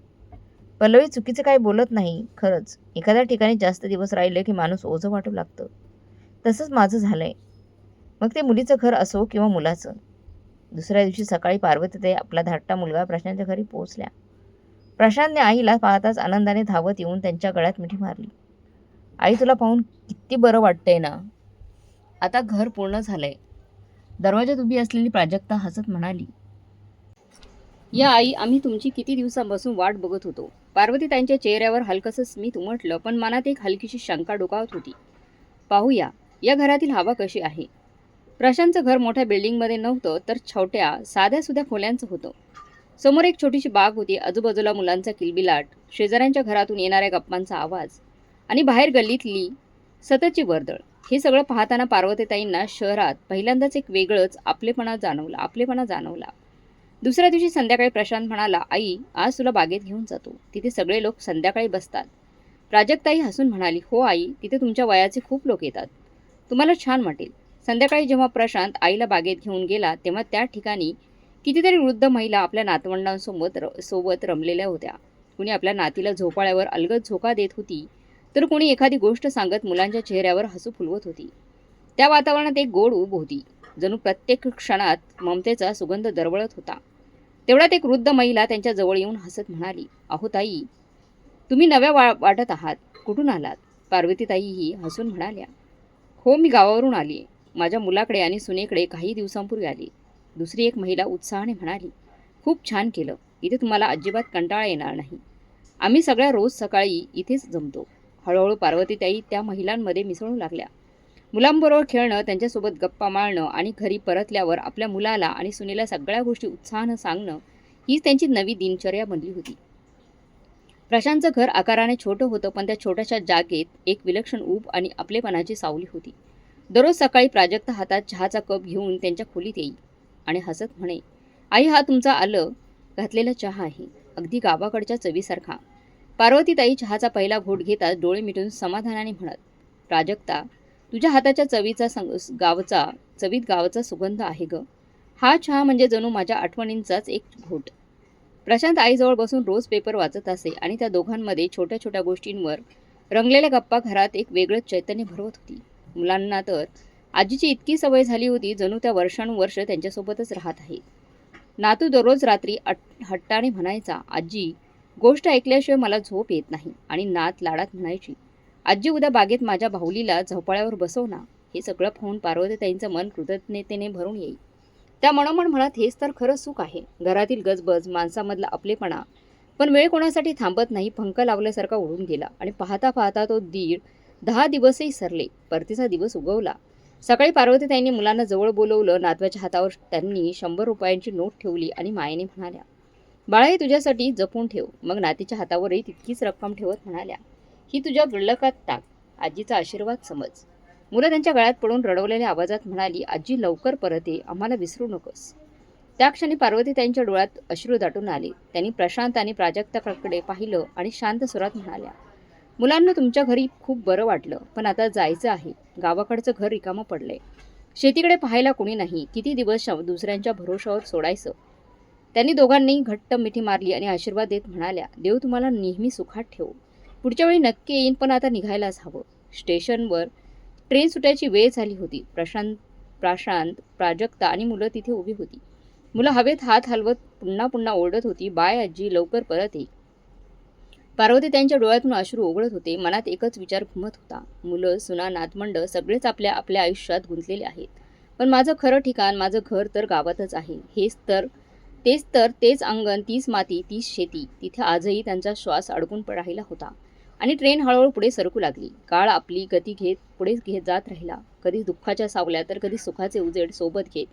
A: पल्लवी चुकीचं काही बोलत नाही. खरंच एखाद्या ठिकाणी जास्त दिवस राहिले की माणूस ओझं वाटू लागतं. तसंच माझं झालंय. मग ते मुलीचं घर असो किंवा मुलाचं. दुसऱ्या दिवशी सकाळी पार्वतीताई आपला धाकटा मुलगा प्रशांतच्या घरी पोहोचल्या. प्रशांतने आईला पाहताच आनंदाने धावत येऊन त्यांच्या गळ्यात मिठी मारली. आई, तुला पाहून किती बरं वाटतंय ना. आता घर पूर्ण झालंय. दरवाजात उभी असलेली प्राजक्ता हसत म्हणाली, या आई, आम्ही तुमची किती दिवसांपासून वाट बघत होतो. पार्वतीताईंच्या चेहऱ्यावर हलकंसं स्मित उमटलं, पण मनात एक हलकीशी शंका डोकावत होती. पाहूया या घरातील हवा कशी आहे. प्रशांतचं घर मोठ्या बिल्डिंगमध्ये नव्हतं, तर छोट्या साध्या खोल्यांचं होतं. समोर एक छोटीशी बाग होती. आजूबाजूला मुलांचा किलबिलाट, शेजाऱ्यांच्या घरातून येणाऱ्या गप्पांचा आवाज आणि बाहेर गल्लीतली सततची वर्दळ. हे सगळं पाहताना पार्वतीताईंना शहरात पहिल्यांदाच एक वेगळंच आपलेपणा जाणवला. दुसऱ्या दिवशी संध्याकाळी प्रशांत म्हणाला, आई, आज तुला बागेत घेऊन जातो. तिथे सगळे लोक संध्याकाळी बसतात. प्राजक्ताई हसून म्हणाली, हो आई, तिथे तुमच्या वयाचे खूप लोक येतात. तुम्हाला छान वाटेल. संध्याकाळी जेव्हा प्रशांत आईला बागेत घेऊन गेला तेव्हा त्या ठिकाणी कितीतरी वृद्ध महिला आपल्या नातवंडांसोबत रमलेल्या होत्या. कुणी आपल्या नातीला झोपाळ्यावर अलगद झोका देत होती, तर कुणी एखादी गोष्ट सांगत मुलांच्या चेहऱ्यावर हसू फुलवत होती. त्या वातावरणात एक गोड ऊब होती. जणू प्रत्येक क्षणात ममतेचा सुगंध दरवळत होता. तेवढ्यात एक वृद्ध महिला त्यांच्या जवळ येऊन हसत म्हणाली, अहो ताई, तुम्ही नव्या वाटत आहात. कुठून आलात? पार्वतीताईही हसून म्हणाल्या, हो, मी गावावरून आली. माझ्या मुलाकडे आणि सुनेकडे काही दिवसांपूर्वी आली. दुसरी एक महिला उत्साहाने म्हणाली, खूप छान केलं. इथे तुम्हाला अजिबात कंटाळा येणार नाही. आम्ही सगळ्या रोज सकाळी इथेच जमतो. हळूहळू पार्वतीताई त्या महिलांमध्ये मिसळू लागल्या. मुलांबरोबर खेळणं, त्यांच्यासोबत गप्पा मारणं आणि घरी परतल्यावर आपल्या मुलाला आणि सुनेला सगळ्या गोष्टी उत्साहानं सांगणं, हीच त्यांची नवी दिनचर्या बनली होती. प्रशांतचं घर आकाराने छोटं होतं, पण त्या छोट्याशा जागेत एक विलक्षण ऊब आणि आपलेपणाची सावली होती. दररोज सकाळी प्राजक्ता हातात चहाचा कप घेऊन त्यांच्या खोलीत येई आणि हसत म्हणे, आई, हा तुमचा आलं घातलेला चहा आहे, अगदी गावाकडच्या चवीसारखा. पार्वतीताई चहाचा पहिला घोट घेताच डोळे मिटून समाधानाने म्हणत, प्राजक्ता, तुझ्या हाताच्या चवीत गावचा सुगंध आहे ग. हा चहा म्हणजे जणू माझ्या आठवणींचाच एक घोट. प्रशांत आईजवळ बसून रोज पेपर वाचत असे आणि त्या दोघांमध्ये छोट्या छोट्या गोष्टींवर रंगलेल्या गप्पा घरात एक वेगळंच चैतन्य भरवत होती. मुलांना तर आजीची इतकी सवय झाली होती, जणू त्या वर्षानुवर्ष त्यांच्यासोबतच राहत आहे. नातू दररोज रात्री हट्टाने म्हणायचा, आजी, गोष्ट ऐकल्याशिवाय मला झोप येत नाही. आणि नात लाडात म्हणायची, आजी, उद्या बागेत माझ्या बाहुलीला झोपाळ्यावर बसव ना. हे सगळं पाहून पार्वतीताईंचं मन कृतज्ञतेने भरून येई. त्या मनोमन म्हणत, हेच तर खरं सुख आहे. घरातील गजबज, माणसामधला आपलेपणा. पण वेळ कोणासाठी थांबत नाही. पंख लावल्यासारखा उडून गेला आणि पाहता पाहता तो 10 दिवसही सरले. परतीचा दिवस उगवला. सकाळी पार्वतीताईंनी मुलांना जवळ बोलवलं. नातवाच्या हातावर त्यांनी 100 रुपयांची नोट ठेवली आणि मायेने म्हणाल्या, बाळा, हे तुझ्यासाठी जपून ठेव. मग नातीच्या हातावरही तितकीच रक्कम ठेवत म्हणाल्या, ही तुझ्या गुल्लकात टाक. आजीचा आशीर्वाद समज. मुलं त्यांच्या गळ्यात पडून रडवलेल्या आवाजात म्हणाली, आजी, लवकर परत ये, आम्हाला विसरू नकोस. त्या क्षणी पार्वतीताईंच्या डोळ्यात अश्रू दाटून आले. त्यांनी प्रशांत आणि प्राजक्ताकडे पाहिलं आणि शांत स्वरात म्हणाल्या, मुलांना तुमच्या घरी खूप बरं वाटलं, पण आता जायचं आहे. गावाकडचं घर रिकामं पडलंय. शेतीकडे पाहायला कोणी नाही. किती दिवस दुसऱ्यांच्या भरोशावर सोडायचं. त्यांनी दोघांनी घट्ट मिठी मारली आणि आशीर्वाद देत म्हणाल्या, देव तुम्हाला नेहमी सुखात ठेवो. पुढच्या वेळी नक्की येईन, पण आता निघायलाच हवं. स्टेशनवर ट्रेन सुटायची वेळ झाली होती. प्रशांत, प्राजक्ता आणि मुलं तिथे उभी होती. मुलं हवेत हात हलवत पुन्हा ओरडत होती, बाय आजी, लवकर परत ये. पार्वती त्यांच्या डोळ्यातून अश्रू ओघळत होते. मनात एकच विचार घुमत होता, मुलं, सुना, नातवंड सगळेच आपल्या आपल्या आयुष्यात गुंतलेले आहेत. पण माझं खरं ठिकाण, माझं घर तर गावातच आहे. तेच अंगण, तीच माती, तीच शेती. तिथे आजही त्यांचा श्वास अडकून राहिला होता. आणि ट्रेन हळूहळू पुढे सरकू लागली. काळ आपली गती पुढे जात राहिला. कधी दुःखाच्या सावल्या तर कधी सुखाचे उजेड सोबत घेत.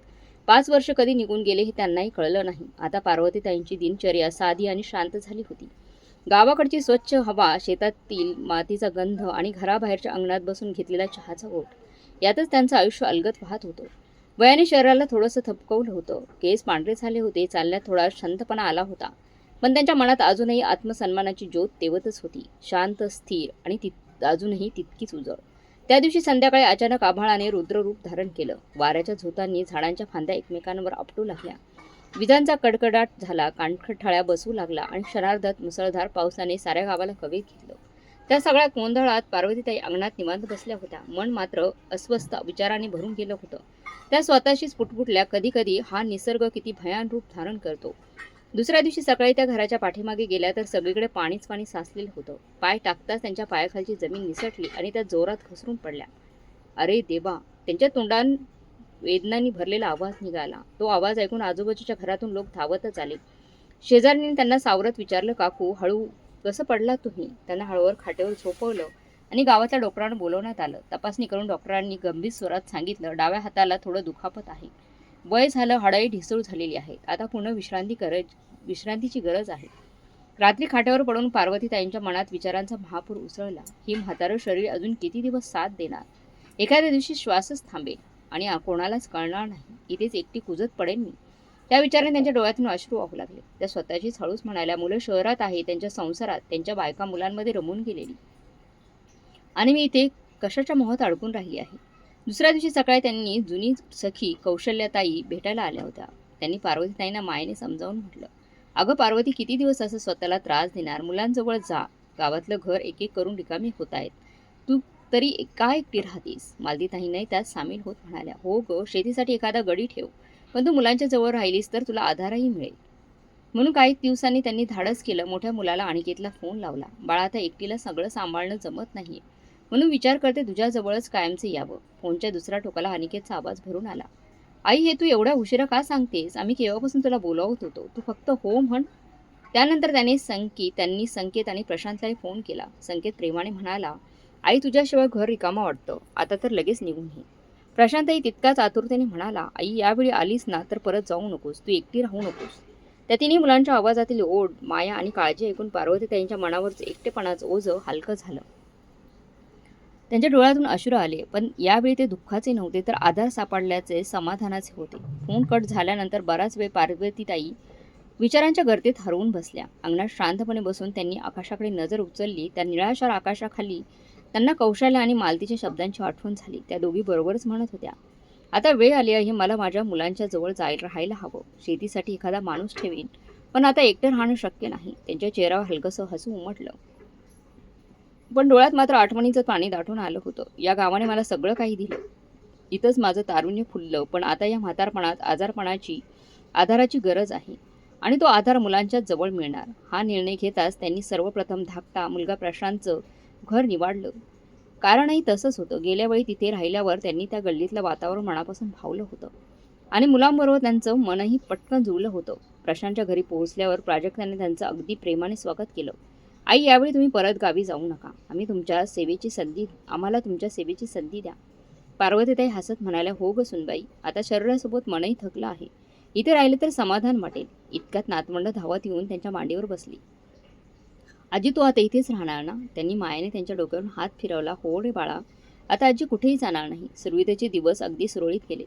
A: 5 वर्ष कधी निघून गेले हे त्यांनाही कळलं नाही. आता पार्वतीताईंची दिनचर्या साधी आणि शांत झाली होती. गावाकडची स्वच्छ हवा, शेतातील मातीचा गंध आणि घराबाहेरच्या अंगणात बसून घेतलेला चहाचा ओठ यातच त्यांचं आयुष्य अलगद वाहत होतं. वयाने शरीराला थोडंसं थपकवलं होतं. केस पांढरे झाले होते. चालण्यात थोडा शांतपणा आला होता. पण त्यांच्या मनात अजूनही आत्मसन्मानाची ज्योत तेवतच होती. शांत, स्थिर आणि अजूनही तितकीच उजळ. त्या दिवशी संध्याकाळी अचानक आभाळाने रुद्ररूप धारण केलं. वाऱ्याच्या झोतांनी झाडांच्या फांद्या एकमेकांवर आपटू लागल्या. विजांचा कडकडाट झाला. कानठळ्या बसू लागला आणि क्षणार्धात मुसळधार पावसाने साऱ्या गावाला कवेत घेतलं. त्या सगळ्या गोंधळात पार्वतीताई अंगणात निवांत बसल्या होत्या. मन मात्र अस्वस्थ विचारांनी भरून गेलं होतं. त्या स्वतःशीच पुटपुटल्या, कधी कधी हा निसर्ग किती भयान रूप धारण करतो. दुसऱ्या दिवशी सकाळी त्या घराच्या पाठीमागे गेल्या तर सगळीकडे पाणीच पाणी साचलेलं होतं. पाय टाकताच त्यांच्या पायाखालची जमीन निसटली आणि त्या जोरात घसरून पडल्या. अरे देवा! त्यांच्या तोंडात वेदनांनी भरलेला आवाज निघाला. तो आवाज ऐकून आजूबाजूच्या घरातून लोक धावतच आले. शेजाऱ्यांनी त्यांना सावरत विचारलं, काकू, हळू कसं पडलात तुम्ही? त्यांना हळूवर खाटेवर झोपवलं आणि गावातल्या डॉक्टरांना बोलवण्यात आलं. तपासणी करून डॉक्टरांनी गंभीर स्वरात सांगितलं, डाव्या हाताला थोडं दुखापत आहे. वय झालं, हाडंही ढिसूळ झालेली आहेत. आता पूर्ण विश्रांतीची गरज आहे. रात्री खाट्यावर पडून पार्वतीताईंच्या मनात विचारांचा महापूर उसळला. ही म्हातारं शरीर अजून किती दिवस साथ देणार? एखाद्या दिवशी श्वासच थांबेल आणि कोणालाच कळणार नाही. इथेच एकटी कुजत पडेन मी. त्या विचाराने त्यांच्या डोळ्यातून अश्रू वाहू लागले. त्या स्वतःचीच हळूच म्हणाल्या, मुलं शहरात आहे, त्यांच्या संसारात, त्यांच्या बायका मुलांमध्ये रमून गेलेली, आणि मी इथे कशाच्या मोहात अडकून राहिली आहे. दुसऱ्या दिवशी सकाळी त्यांनी जुनी सखी कौशल्याताई भेटायला आल्या होत्या. त्यांनी पार्वतीताईंना मायेने समजावून म्हटलं, अगं पार्वती, किती दिवस असं स्वतःला त्रास देणार? मुलांजवळ जा. गावातलं घर एक एक करून रिकामी होत आहेत. तू तरी का एकटी राहतेस? मालतीताईंनाही त्यात सामील होत म्हणाल्या, हो ग, शेतीसाठी एखादा गडी ठेव, पण तू मुलांच्या जवळ राहिलीस तर तुला आधारही मिळेल. म्हणून काही दिवसांनी त्यांनी धाडस केलं. मोठ्या मुलाला अनिकेतला फोन लावला. बाळा, आता एकटीला सगळं सांभाळणं जमत नाहीये, म्हणून विचार करते तुझ्याजवळच कायमचे यावं. फोनच्या दुसऱ्या टोकाला अनिकेतचा आवाज भरून आला. आई, हे तू एवढ्या उशिरा का सांगतेस? आम्ही केव्हापासून तुला बोलावत होतो. तू फक्त हो म्हण. त्यानंतर त्यांनी संकेत आणि प्रशांतलाही फोन केला. संकेत प्रेमाने म्हणाला, आई, तुझ्याशिवाय घर रिकामं वाटतं. आता तर लगेच निघून ये. प्रशांतही तितकाच आतुरतेने म्हणाला, आई, यावेळी आलीस ना तर परत जाऊ नकोस. तू एकटी राहू नकोस. त्या तिन्ही मुलांच्या आवाजातील ओढ, माया आणि काळजी ऐकून पार्वती त्यांच्या मनावरचं एकटेपणाचं ओझं हलकं झालं. त्यांच्या डोळ्यातून अश्रू आले, पण यावेळी ते दुःखाचे नव्हते, तर आधार सापडल्याचे समाधानाचे होते. फोन कट झाल्यानंतर बराच वेळ पार्वतीताई विचारांच्या गर्दीत हरवून बसल्या. अंगणात शांतपणे बसून त्यांनी आकाशाकडे नजर उचलली. त्या निळाशार आकाशाखाली त्यांना कौशल्य आणि मालतीच्या शब्दांची आठवण झाली. त्या दोघी बरोबरच म्हणत होत्या, आता वेळ आली आहे, मला माझ्या मुलांच्या जवळ राहायला हवं. शेतीसाठी एखादा माणूस ठेवीन, पण आता एकटं राहणं शक्य नाही. त्यांच्या चेहऱ्यावर हलकंसं हसू उमटलं, पण डोळ्यात मात्र आठवणीचं पाणी दाटून आलं होतं. या गावाने मला सगळं काही दिलं. इथंच माझं तारुण्य फुललं, पण आता या म्हातारपणात आधाराची गरज आहे, आणि तो आधार मुलांच्याच जवळ मिळणार. हा निर्णय घेताच त्यांनी सर्वप्रथम धाकटा मुलगा प्रशांतचं घर निवडलं. कारणही तसंच होतं. गेल्या वेळी तिथे राहिल्यावर त्यांनी त्या गल्लीतलं वातावरण मनापासून भावलं होतं आणि मुलांबरोबर त्यांचं मनही पटकन जुळलं होतं. प्रशांतच्या घरी पोहोचल्यावर प्राजक्ताने त्यांचं अगदी प्रेमाने स्वागत केलं. आई, यावेळी तुम्ही परत गावी जाऊ नका. आम्हाला तुमच्या सेवेची संधी द्या. पार्वतीताई हसत म्हणाल्या, हो ग सुनबाई, आता शरीरासोबत मनही थकलं आहे. इथे राहिले तर समाधान वाटेल. इतक्यात नातवंड धावत येऊन त्यांच्या मांडीवर बसली. आजी, तू आता इथेच राहणार ना? त्यांनी मायेने त्यांच्या डोक्यावरून हात फिरवला. हो रे बाळा, आता आजी कुठेही जाणार नाही. सुरवितेचे दिवस अगदी सुरळीत गेले.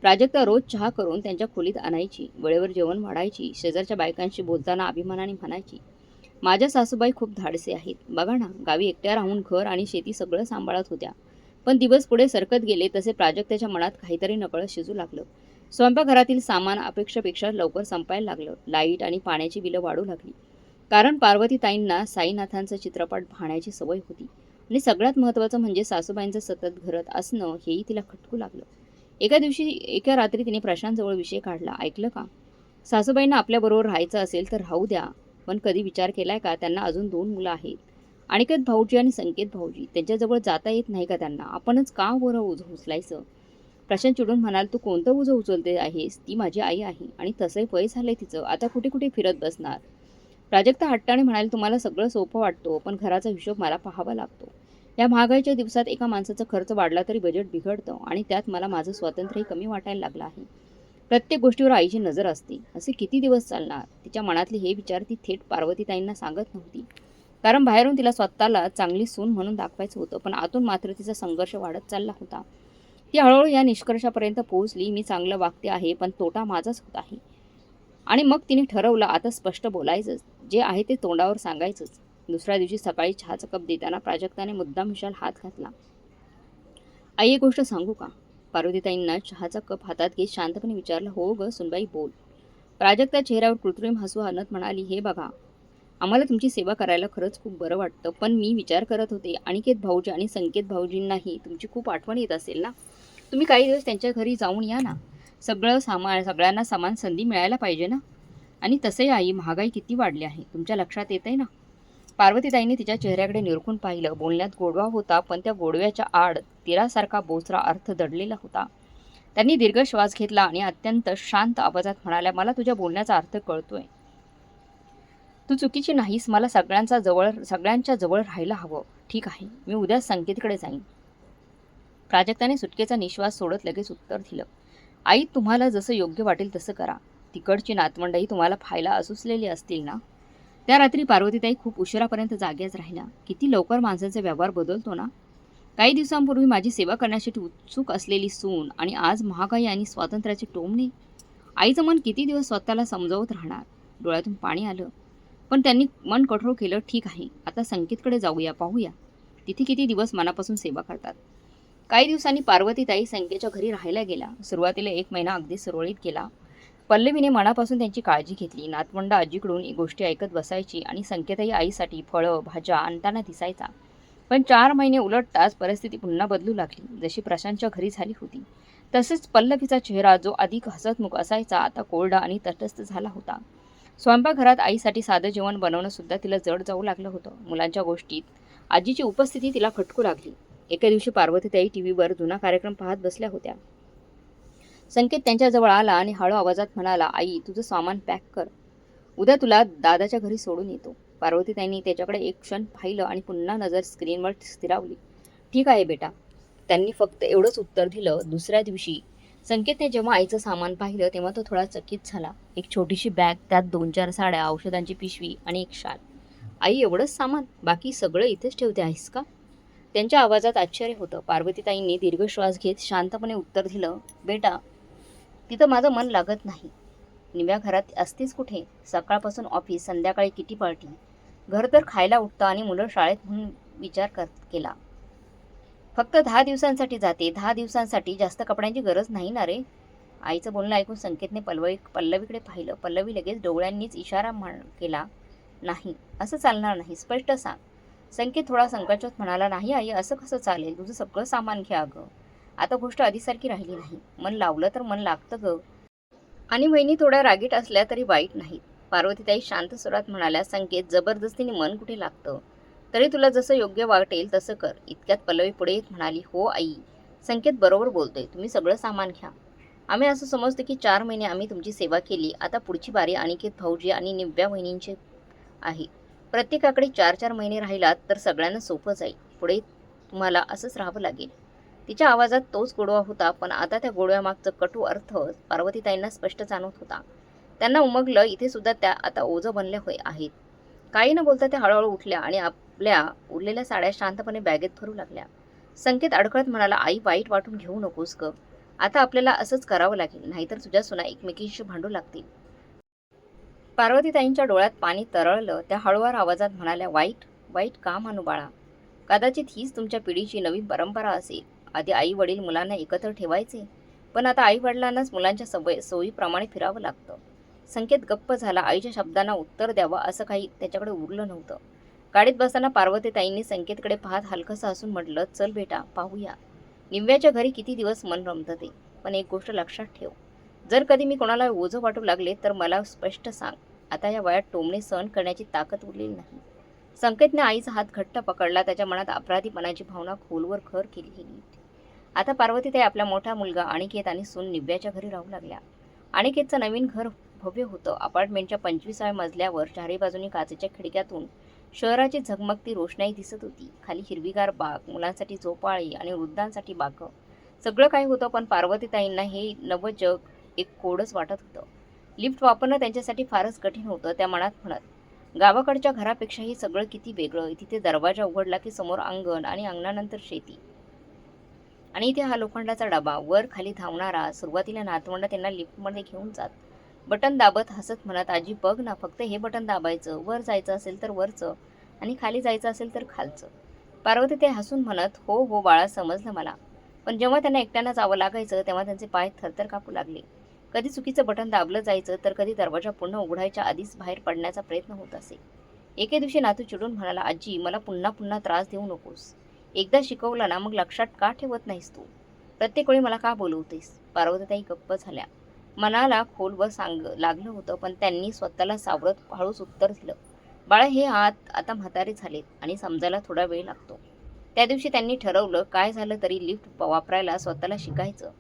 A: प्राजक्ता रोज चहा करून त्यांच्या खोलीत आणायची, वेळेवर जेवण वाढायची, शेजारच्या बायकांशी बोलताना अभिमानाने म्हणायची, माझ्या सासूबाई खूप धाडसे आहेत. बघा ना, गावी एकट्या राहून घर आणि शेती सगळं सांभाळत होत्या. पण दिवस पुढे सरकत गेले तसे प्राजक्ताच्या मनात काहीतरी नकळत शिजू लागलं. स्वयंपाकघरातील सामान अपेक्षेपेक्षा लवकर संपायला लागलं. लाईट आणि पाण्याची बिलं वाढू लागली. कारण पार्वतीताईंना साईनाथांचा चित्रपट पाहण्याची सवय होती, आणि सगळ्यात महत्त्वाचं म्हणजे सासूबाईंचं सतत घरात असणं हेही तिला खटकू लागलं. एका रात्री तिने प्रशांतजवळ विषय काढला. ऐकलं का? सासूबाईंना आपल्याबरोबर राहायचं असेल तर राहू द्या, पण कधी विचार केलाय का, त्यांना अजून 2 मुलं आहेत, अनिकेत भाऊजी आणि संकेत भाऊजी. त्यांच्याजवळ जाता येत नाही का त्यांना? आपणच का बरं ओझं उचलायचं? प्रशांत चिडून म्हणाल, तू कोणतं ओझं उचलते आहेस? ती माझी आई आहे, आणि तसंही वय झालंय तिचं. आता कुठे कुठे फिरत बसणार? प्राजक्ता हट्टाने म्हणाले, तुम्हाला सगळं सोपं वाटतो, पण घराचा हिशोब मला पाहावा लागतो. या महागाईच्या दिवसात एका माणसाचा खर्च वाढला तरी बजेट बिघडतं, आणि त्यात मला माझं स्वातंत्र्यही कमी वाटायला लागलं आहे. प्रत्येक गोष्टीवर आईची नजर असते. असे किती दिवस चालणार? तिच्या मनातले हे विचार ती थेट पार्वतीताईंना सांगत नव्हती. कारण बाहेरून तिला स्वतःला चांगली सून म्हणून दाखवायचं होतं, पण आतून मात्र तिचा संघर्ष वाढत चालला होता. ती हळूहळू या निष्कर्षापर्यंत पोहोचली, मी चांगलं वागते आहे, पण तोटा माझाच होत आहे. आणि मग तिने ठरवलं, आता स्पष्ट बोलायचंच. जे आहे ते तोंडावर सांगायचंच. दुसऱ्या दिवशी सकाळी चहाचा कप देताना प्राजक्ताने मुद्दाम विशाल हात घातला. आई, एक गोष्ट सांगू का? पार्वतीताईंना चहाचा कप हातात घेत शांतपणे विचारलं. हो ग सुनबाई, बोल. प्राजक्ता चेहऱ्यावर कृत्रिम हसू आणत म्हणाली, हे बघा, आम्हाला तुमची सेवा करायला खरंच खूप बरं वाटतं, पण मी विचार करत होते, अनिकेत भाऊजी आणि संकेत भाऊजींनाही तुमची खूप आठवण येत असेल ना. तुम्ही काही दिवस त्यांच्या घरी जाऊन या ना. सगळ्यांना समान संधी मिळायला पाहिजे ना. आणि तसंही आई, महागाई किती वाढली आहे, तुमच्या लक्षात येतंय ना. पार्वतीताईंनी तिच्या चेहऱ्याकडे निरखून पाहिलं. बोलण्यात गोडवा होता, पण त्या गोडव्याच्या आड तीरासारखा बोचरा अर्थ दडलेला होता. त्यांनी दीर्घ श्वास घेतला आणि अत्यंत शांत आवाजात म्हणाल्या, मला तुझ्या बोलण्याचा अर्थ कळतोय. तू चुकीची नाहीस. मला सगळ्यांच्या जवळ राहायला हवं. ठीक आहे, मी उद्या संकेतकडे जाईन. प्राजक्ताने सुटकेचा निश्वास सोडत लगेच उत्तर दिलं. आई, तुम्हाला जसं योग्य वाटेल तसं करा. तिकडची नातवंडही तुम्हाला पाहायला असुसलेली असतील ना. त्या रात्री पार्वतीताई खूप उशिरापर्यंत जाग्याच राहिल्या. किती लवकर माणसाचा व्यवहार बदलतो ना. काही दिवसांपूर्वी माझी सेवा करण्यासाठी उत्सुक असलेली सून आणि आज महागाई आणि स्वातंत्र्याचे टोमणे. आईचं मन किती दिवस स्वतःला समजावत राहणार. डोळ्यातून पाणी आलं, पण त्यांनी मन कठोर केलं. ठीक आहे, आता संकेतकडे जाऊया, पाहूया तिथे किती दिवस मनापासून सेवा करतात. काही दिवसांनी पार्वतीताई संकेतच्या घरी राहायला गेल्या. सुरुवातीला 1 महिना अगदी सुरळीत गेला. पल्लवीने मनापासून त्यांची काळजी घेतली. नातवंड आजीकडून गोष्टी ऐकत बसायची आणि संकेतही आईसाठी फळं भाज्या आणताना दिसायचा. पण 4 महिने उलटताच परिस्थिती पुन्हा बदलू लागली. जशी प्रशांतच्या घरी झाली होती तसेच पल्लवीचा चेहरा, जो अधिक हसतमुख असायचा, आता कोरडा आणि तटस्थ झाला होता. स्वयंपाकघरात आईसाठी साधं जेवण बनवणं सुद्धा तिला जड जाऊ लागलं होतं. मुलांच्या गोष्टीत आजीची उपस्थिती तिला खटकू लागली. एके दिवशी पार्वतीताई टीव्हीवर जुना कार्यक्रम पाहत बसल्या होत्या. संकेत त्यांच्याजवळ आला आणि हळू आवाजात म्हणाला, आई, तुझं सामान पॅक कर. उद्या तुला दादाच्या घरी सोडून येतो. पार्वतीताईंनी त्याच्याकडे एक क्षण पाहिलं आणि पुन्हा नजर स्क्रीनवर स्थिरावली. ठीक आहे बेटा. त्यांनी फक्त एवढंच उत्तर दिलं. दुसऱ्या दिवशी संकेतने जेव्हा आईचं सामान पाहिलं तेव्हा तो थोडा चकित झाला. एक छोटीशी बॅग, त्यात 2-4 साड्या, औषधांची पिशवी आणि एक शाल. आई, एवढंच सामान? बाकी सगळं इथेच ठेवते आहेस का? त्यांच्या आवाजात आश्चर्य होतं. पार्वतीताईंनी दीर्घ श्वास घेत शांतपणे उत्तर दिलं, बेटा, तिथं माझं मन लागत नाही. निव्या घरात असतेच कुठे. सकाळपासून ऑफिस, संध्याकाळी किटी पार्टी, घर तर खायला उठतं आणि मुलं शाळेत, म्हणून विचार केला. फक्त 10 दिवसांसाठी जाते. 10 दिवसांसाठी जास्त कपड्यांची गरज नाही ना रे. आईचं बोलणं ऐकून संकेतने पल्लवीकडे पाहिलं. पल्लवी लगेच डोळ्यांनीच इशारा केला. नाही, असं चालणार नाही, स्पष्ट सांग. संकेत थोडा संकोचात म्हणाला, नाही आई, असं कसं चालेल. तुझं सगळं सामान घ्या अगं. आता गोष्ट आधीसारखी राहिली नाही. मन लावलं तर मन लागतं ग. आणि वहिनी थोड्या रागीट असल्या तरी वाईट नाहीत. पार्वतीताई शांत स्वरात म्हणाल्या, संकेत, जबरदस्तीने मन कुठे लागतं. तरी तुला जसं योग्य वाटेल तसं कर. इतक्यात पल्लवी पुढे येत म्हणाली, हो आई, संकेत बरोबर बोलतोय. तुम्ही सगळं सामान घ्या. आम्ही असं समजतो की 4 महिने आम्ही तुमची सेवा केली. आता पुढची बारी अनिकेत भाऊजी आणि निव्या वहिनींची आहे. प्रत्येकाकडे 4-4 महिने राहिलात तर सगळ्यांना सोपं जाईल. पुढे तुम्हाला असंच राहावं लागेल. तिच्या आवाजात तोच गोडवा होता, पण आता त्या गोडव्यामागचा कटू अर्थ पार्वतीताईंना स्पष्ट जाणवत होता. त्यांना उमगलं, इथे सुद्धा त्या आता ओझं बनल्या आहेत. काही न बोलता त्या हळूहळू उठल्या आणि आपल्या उरलेल्या साड्या शांतपणे बॅगेत भरू लागल्या. संकेत अडकळत म्हणाला, आई, वाईट वाटून घेऊ नकोस ग. आता आपल्याला असंच करावं लागेल, नाहीतर तुझ्या सुना एकमेकींशी भांडू लागतील. पार्वतीताईंच्या डोळ्यात पाणी तरळलं. त्या हळूवार आवाजात म्हणाल्या, वाईट वाईट का म्हणू बाळा. कदाचित हीच तुमच्या पिढीची नवीन परंपरा असेल. आधी आई वडील मुलांना एकत्र ठेवायचे, पण आता आई वडिलांनाच मुलांच्या सोयीप्रमाणे फिरावं लागतं. संकेत गप्प झाला. आईच्या शब्दांना उत्तर द्यावं असं काही त्याच्याकडे उरलं नव्हतं. गाडीत बसताना पार्वतीताईंनी संकेतकडे पाहत हलकंसं असून म्हटलं, चल बेटा, पाहूया निव्याच्या घरी किती दिवस मन रमतं ते. पण एक गोष्ट लक्षात ठेव, जर कधी मी कोणाला ओझं वाटू लागले तर मला स्पष्ट सांग. आता या वयात टोमणे सहन करण्याची ताकद उरलेली नाही. संकेतने आईचा हात घट्ट पकडला. त्याच्या मनात अपराधीपणाची भावना खोलवर घर केली. आता पार्वतीताई आपला मोठा मुलगा अनिकेत आणि सून निव्याच्या घरी राहू लागल्या. अनिकेतचं नवीन घर भव्य होतं. अपार्टमेंटच्या 25व्या मजल्यावर चारी बाजूनी काचेच्या खिडक्यातून शहराची झगमगती रोषणाई दिसत होती. खाली हिरवीगार बाग, मुलांसाठी झोपाळी आणि वृद्धांसाठी बागं. सगळं काही होतं, पण पार्वतीताईंना हे नवं जग एक कोडच वाटत होतं. लिफ्ट वापरणं त्यांच्यासाठी फारच कठीण होतं. त्या मनात म्हणत, गावाकडच्या घरापेक्षाही सगळं किती वेगळं. तिथे दरवाजा उघडला की समोर अंगण आणि अंगणानंतर शेती. आणि इथे हा लोखंडाचा डबा, वर खाली धावणारा. सुरुवातीला नातवंड त्यांना लिफ्टमध्ये घेऊन जात. बटन दाबत हसत म्हणत, आजी बघ ना, फक्त हे बटन दाबायचं. वर जायचं असेल तर वरचं आणि खाली जायचं असेल तर खालचं. पार्वती ते हसून म्हणत, हो हो बाळा, समजलं मला. पण जेव्हा त्यांना एकट्यानं जावं लागायचं तेव्हा त्यांचे पाय थरथर कापू लागले. कधी चुकीचं बटन दाबलं जायचं तर कधी दरवाजा पुन्हा उघडायच्या आधीच बाहेर पडण्याचा प्रयत्न होत असे. एके दिवशी नातू चिडून म्हणाला, आजी मला पुन्हा पुन्हा त्रास देऊ नकोस. एकदा शिकवलं ना मग लक्षात का ठेवत नाहीस तू? प्रत्येक वेळी मला का बोलवतेस? पार्वतीताई गप्प झाल्या. मनाला खोलवर लागलं होतं, पण त्यांनी स्वतःला सावरत हळूच उत्तर दिलं, बाळा हे हात आता म्हातारे झालेत आणि समजायला थोडा वेळ लागतो. त्या दिवशी त्यांनी ठरवलं, काय झालं तरी लिफ्ट वापरायला स्वतःला शिकायचं.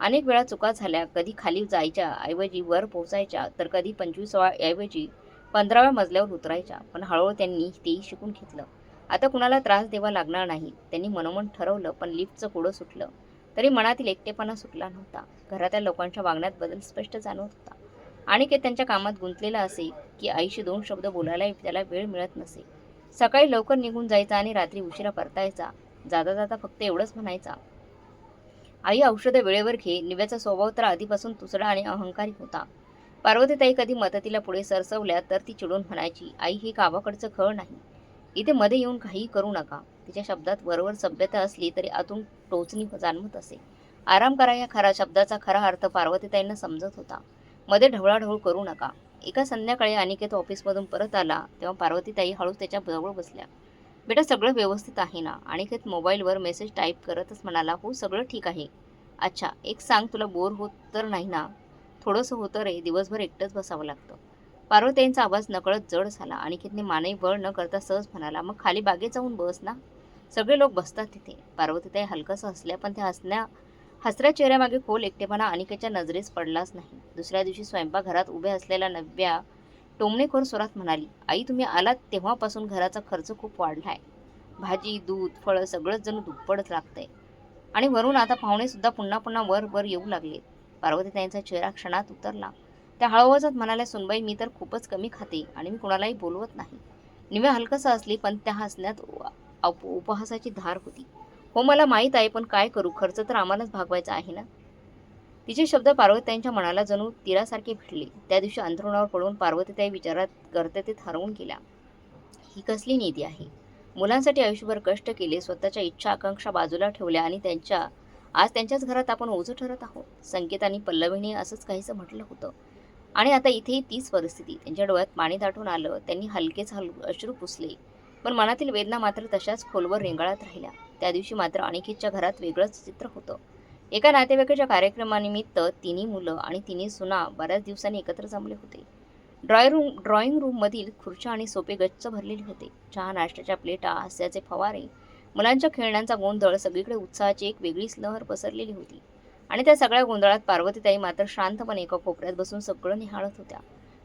A: अनेक वेळा चुका झाल्या. कधी खाली जायच्या ऐवजी वर पोहोचायच्या, तर कधी 25व्या ऐवजी 15व्या मजल्यावर उतरायच्या. पण हळूहळू त्यांनी तेही शिकून घेतलं. आता कुणाला त्रास द्यावा लागणार नाही. त्यांनी मनोमन ठरवलं. पण लिफ्टचं कोडं सुटलं तरी मनातील एकटेपणा सुटला नव्हता. घरातल्या लोकांच्या वागण्यात बदल स्पष्ट जाणवत होता. आणि ते त्यांच्या कामात गुंतलेला असे की आईशी 2 शब्द बोलायलाही त्याला वेळ मिळत नसे. सकाळी लवकर निघून जायचा आणि रात्री उशिरा परतायचा. जाता जाता फक्त एवढंच म्हणायचा, आई औषधं वेळेवर घे. निव्याचा स्वभाव तर आधीपासून तुसडा आणि अहंकारी होता. पार्वतीताई कधी मदतीला पुढे सरसवल्या तर ती चिडून म्हणायची, आई हे गावाकडचं घर नाही. इथे मध्ये येऊन काहीही करू नका. तिच्या शब्दात वरवर सभ्यता असली तरी आतून टोचणी जाणवत असे. आराम करा या खरा शब्दाचा खरा अर्थ पार्वतीताईंना समजत होता. मध्ये ढवळाढवळ करू नका. एका संध्याकाळी अनिकेत ऑफिसमधून परत आला तेव्हा पार्वतीताई हळूच त्याच्या जवळ बसल्या. बेटा सगळं व्यवस्थित आहे ना? अनिकेत मोबाईलवर मेसेज टाईप करतच म्हणाला, हो सगळं ठीक आहे. अच्छा एक सांग, तुला बोर होत तर नाही ना? थोडंसं होतं रे, दिवसभर एकटंच बसावं लागतं. पार्वतीताईंचा आवाज नकळत जड झाला. अनिकेतने मानही बळ न करता सहज म्हणाला, मग खाली बागेत जाऊन बस ना. सगळे लोक बसतात तिथे. पार्वतीताई हलकंसं हसल्या, पण त्या हसऱ्या चेहऱ्यामागे खोल एकटेपणा अनिकेतच्या नजरेस पडलाच नाही. दुसऱ्या दिवशी स्वयंपाकघरात उभ्या असलेल्या नव्या टोमणेखोर स्वरात म्हणाली, आई तुम्ही आलात तेव्हापासून घराचा खर्च खूप वाढलाय. भाजी, दूध, फळं सगळंच जणू दुप्पटच लागतंय. आणि वरून आता पाहुणे सुद्धा पुन्हा पुन्हा वर वर येऊ लागले. पार्वतीताईंचा चेहरा क्षणात उतरला. त्या हळूवाजात म्हणाल्या, सुनबाई मी तर खूपच कमी खाते आणि मी कुणालाही बोलवत नाही. निव्या हलकसं असली पण त्या हसण्यात उपहासाची धार होती. हो मला माहीत आहे, पण काय करू, खर्च तर आम्हालाच भागवायचा आहे ना. तिचे शब्द पार्वतीताईंच्या मनाला जणू तीरासारखे भिडले. त्या दिवशी अंथरुणावर पडून पार्वतीताई विचारात गर्तेत हरवून गेल्या. ही कसली नीती आहे? मुलांसाठी आयुष्यभर कष्ट केले, स्वतःच्या इच्छा आकांक्षा बाजूला ठेवल्या आणि आज त्यांच्याच घरात आपण ओझं ठरत आहोत. संकेत आणि पल्लवीने असंच काहीसं म्हटलं होतं. आणि आता इथेही तीच परिस्थिती. त्यांच्या डोळ्यात पाणी दाटून आलं. त्यांनी हलकेच अश्रू पुसले. पण मनातील वेदना मात्र तशाच खोलवर रेंगाळत राहिल्या. त्या दिवशी मात्र अनिकेतच्या घरात वेगळंच चित्र होतं. एका नातेवाईकाच्या कार्यक्रमानिमित्त तिन्ही मुलं आणि तिन्ही सुना बऱ्याच दिवसांनी एकत्र जमले होते. ड्रॉइंग रूममधील खुर्च्या आणि सोफे गच्च भरलेले होते. चहा नाश्त्याच्या प्लेटा, हास्याचे फवारे, मुलांच्या खेळण्यांचा गोंधळ, सगळीकडे उत्साहाची एक वेगळीच लहर पसरलेली होती. आणि त्या सगळ्या गोंधळात पार्वतीताई मात्र शांतपणे एका कोपऱ्यात बसून सगळं निहाळत होत्या.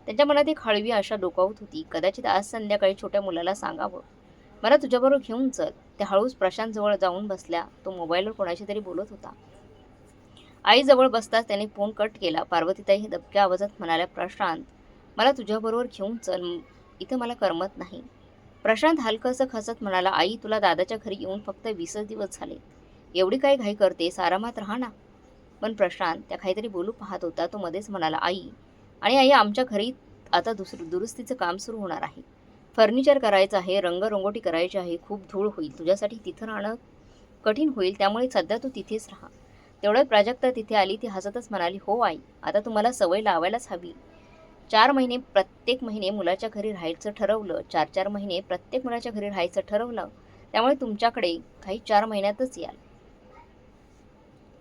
A: त्यांच्या मनात एक हळवी आशा डोकावत होती. कदाचित आज संध्याकाळी छोट्या मुलाला सांगावं, मला तुझ्याबरोबर घेऊन चल. त्या हळूच प्रशांत जवळ जाऊन बसल्या. तो मोबाईलवर कोणाशी तरी बोलत होता. आई जवळ बसताच त्याने फोन कट केला. पार्वतीताई दबक्या आवाजात म्हणाल्या, प्रशांत मला तुझ्याबरोबर घेऊन चल, इथं मला करमत नाही. प्रशांत हलकंसं हसत म्हणाला, आई तुला दादाच्या घरी येऊन फक्त 20च दिवस झाले. एवढी काय घाई करतेस, आरामात राहा ना. पण प्रशांत त्या काहीतरी बोलू पाहत होता. तो मध्येच म्हणाला, आई आमच्या घरी आता दुरुस्तीचं काम सुरू होणार आहे. फर्निचर करायचं आहे, रंगरंगोटी करायची आहे. खूप धूळ होईल. तुझ्यासाठी तिथं राहणं कठीण होईल. त्यामुळे सध्या तू तिथेच राहा. तेवढ्यात प्राजक्ता तिथे आली. ती हसतच म्हणाली, हो आई, आता तुम्हाला सवय लावायलाच हवी. 4 महिने प्रत्येक महिने मुलाच्या घरी राहायचं ठरवलं. 4-4 महिने प्रत्येक मुलाच्या घरी राहायचं ठरवलं. त्यामुळे तुमच्याकडे काही 4 महिन्यातच याल.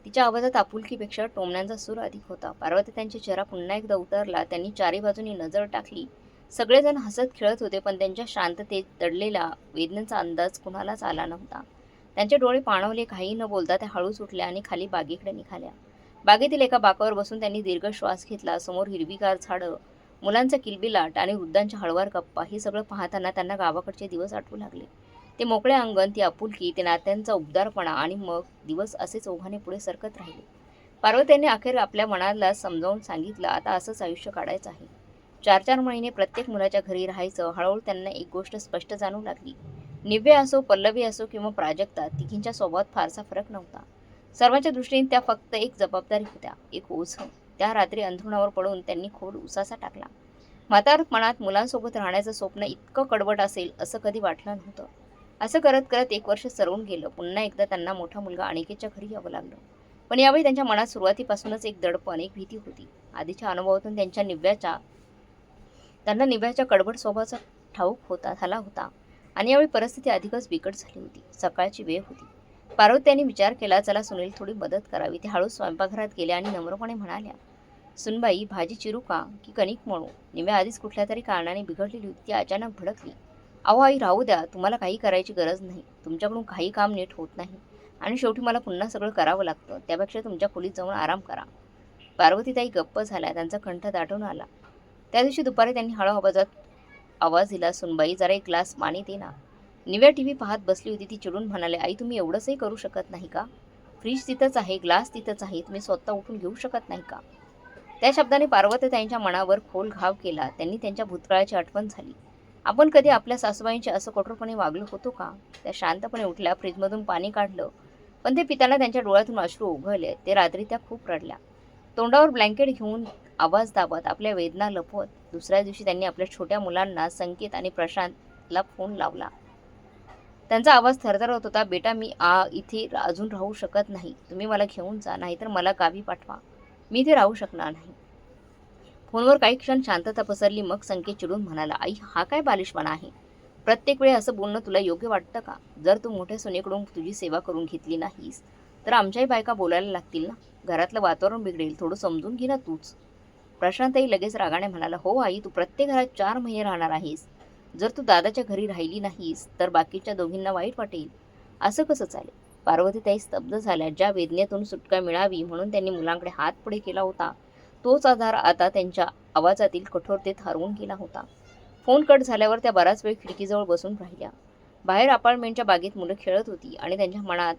A: तिच्या आवाजात आपुलकीपेक्षा टोमण्यांचा सूर अधिक होता. पार्वती त्यांचा चेहरा पुन्हा एकदा उतरला. त्यांनी चारी बाजूनी नजर टाकली. सगळेजण हसत खेळत होते, पण त्यांच्या शांततेत दडलेला वेदनेचा अंदाज कुणालाच आला नव्हता. त्यांचे डोळे पाणवले. काही न बोलता त्या हळूच उठल्या आणि खाली बागेकडे निघाल्या. बागेतील एका बाकावर बसून त्यांनी दीर्घ श्वास घेतला. समोर हिरवीगार झाडं, मुलांचा किलबिलाट आणि वृद्धांच्या हळवार गप्पा. हे सगळं पाहताना त्यांना गावाकडचे दिवस आठवू लागले. ते मोकळे अंगण, ती आपुलकी, ते नात्यांचा उबदारपणा. आणि मग दिवस असेच ओघाने पुढे सरकत राहिले. पार्वतीने अखेर आपल्या मनाला समजावून सांगितलं, आता असंच आयुष्य काढायचं आहे. 4-4 महिने प्रत्येक मुलाच्या घरी राहायचं. हळूहळू त्यांना एक गोष्ट स्पष्ट जाणवू लागली. निव्या असो, पल्लवी असो किंवा प्राजक्ता, तिघींच्या स्वभावात फारसा फरक नव्हता. सर्वांच्या दृष्टीने त्या फक्त एक जबाबदारी होत्या, एक ओझं. त्या रात्री अंथरुणावर पडून त्यांनी खोल उसासा टाकला. म्हातारपणात मुलांसोबत राहण्याचं स्वप्न इतकं कडवट असेल असं कधी वाटलं नव्हतं. असं करत करत 1 वर्ष सरवून गेलं. पुन्हा एकदा त्यांना मोठा मुलगा अनिकेतच्या घरी यावं लागलं. पण यावेळी त्यांच्या मनात सुरुवातीपासूनच एक दडपण, एक भीती होती. आधीच्या अनुभवातून त्यांना निव्याच्या कडवट स्वभावाचा ठाऊक झाला होता. आणि यावेळी परिस्थिती अधिकच बिकट झाली होती. सकाळची वेळ होती. पार्वत्यांनी विचार केला, चला सुनील थोडी मदत करावी. ते हळूच स्वयंपाकघरात गेल्या आणि नम्रपणे म्हणाल्या, सुनबाई, भाजी चिरू का की कणिक मळू? निव्या आधीच कुठल्या तरी कारणाने बिघडलेली होती. ती अचानक भडकली. अहो आई, राहू द्या, तुम्हाला काही करायची गरज नाही. तुमच्याकडून काही काम नीट होत नाही आणि शेवटी मला पुन्हा सगळं करावं लागतं. त्यापेक्षा तुमच्या खोलीत जाऊन आराम करा. पार्वतीताई गप्प झाल्या. त्यांचा कंठ दाटून आला. त्या दिवशी दुपारी त्यांनी हळू आवाज दिला, सुनबाई, जरा एक ग्लास पाणी दे ना. निव्या टीव्ही पाहत बसली होती. ती चिडून म्हणाले, आई, तुम्ही एवढंचही करू शकत नाही का? फ्रीज तिथंच आहे, ग्लास तिथंच आहे, तुम्ही स्वतः उठून घेऊ शकत नाही का? त्या शब्दाने पार्वतीताईंच्या मनावर खोल घाव केला. त्यांनी त्यांच्या भूतकाळाची आठवण झाली. आपण कधी आपल्या सासूबाईंशी असं कठोरपणे वागलो होतो का? त्या शांतपणे उठल्या, फ्रीजमधून पाणी काढलं, पण ते पिताना त्यांच्या डोळ्यातून अश्रू उघळले. ते रात्री त्या खूप रडल्या. तोंडावर ब्लँकेट घेऊन आवाज दाबत, आपल्या वेदना लपवत. दुसऱ्या दिवशी त्यांनी आपल्या छोट्या मुलांना संकेत आणि प्रशांतला फोन लावला. त्यांचा आवाज थरथरत होता, बेटा, मी इथे अजून राहू शकत नाही. तुम्ही मला घेऊन जा, नाहीतर मला गावी पाठवा. मी इथे राहू शकणार नाही. फोनवर काही क्षण शांतता पसरली. मग संकेत चिडून म्हणाला, आई, हा काय बालिशपणा आहे? प्रत्येक वेळी असं बोलणं तुला योग्य वाटतं का? जर तू मोठ्या सुनेकडून तुझी सेवा करून घेतली नाहीस तर आमच्याही बायका बोलायला लागतील ना. घरातलं वातावरण बिघडेल. थोडं समजून घे ना तूच. प्रशांतही लगेच रागाने म्हणाला, हो आई, तू प्रत्येक घरात 4 महिने राहणार आहेस. जर तू दादाच्या घरी राहिली नाहीस तर बाकीच्या दोघींना वाईट वाटेल. असं कसं चालेल? पार्वतीताई स्तब्ध झाल्या. ज्या वेदनेतून सुटका मिळावी म्हणून त्यांनी मुलांकडे हात पुढे केला होता, तोच आधार आता त्यांच्या आवाजातील कठोरतेत हरवून गेला होता. फोन कट झाल्यावर त्या बराच वेळ खिडकीजवळ बसून राहिल्या. बाहेर अपार्टमेंटच्या बागेत मुलं खेळत होती आणि त्यांच्या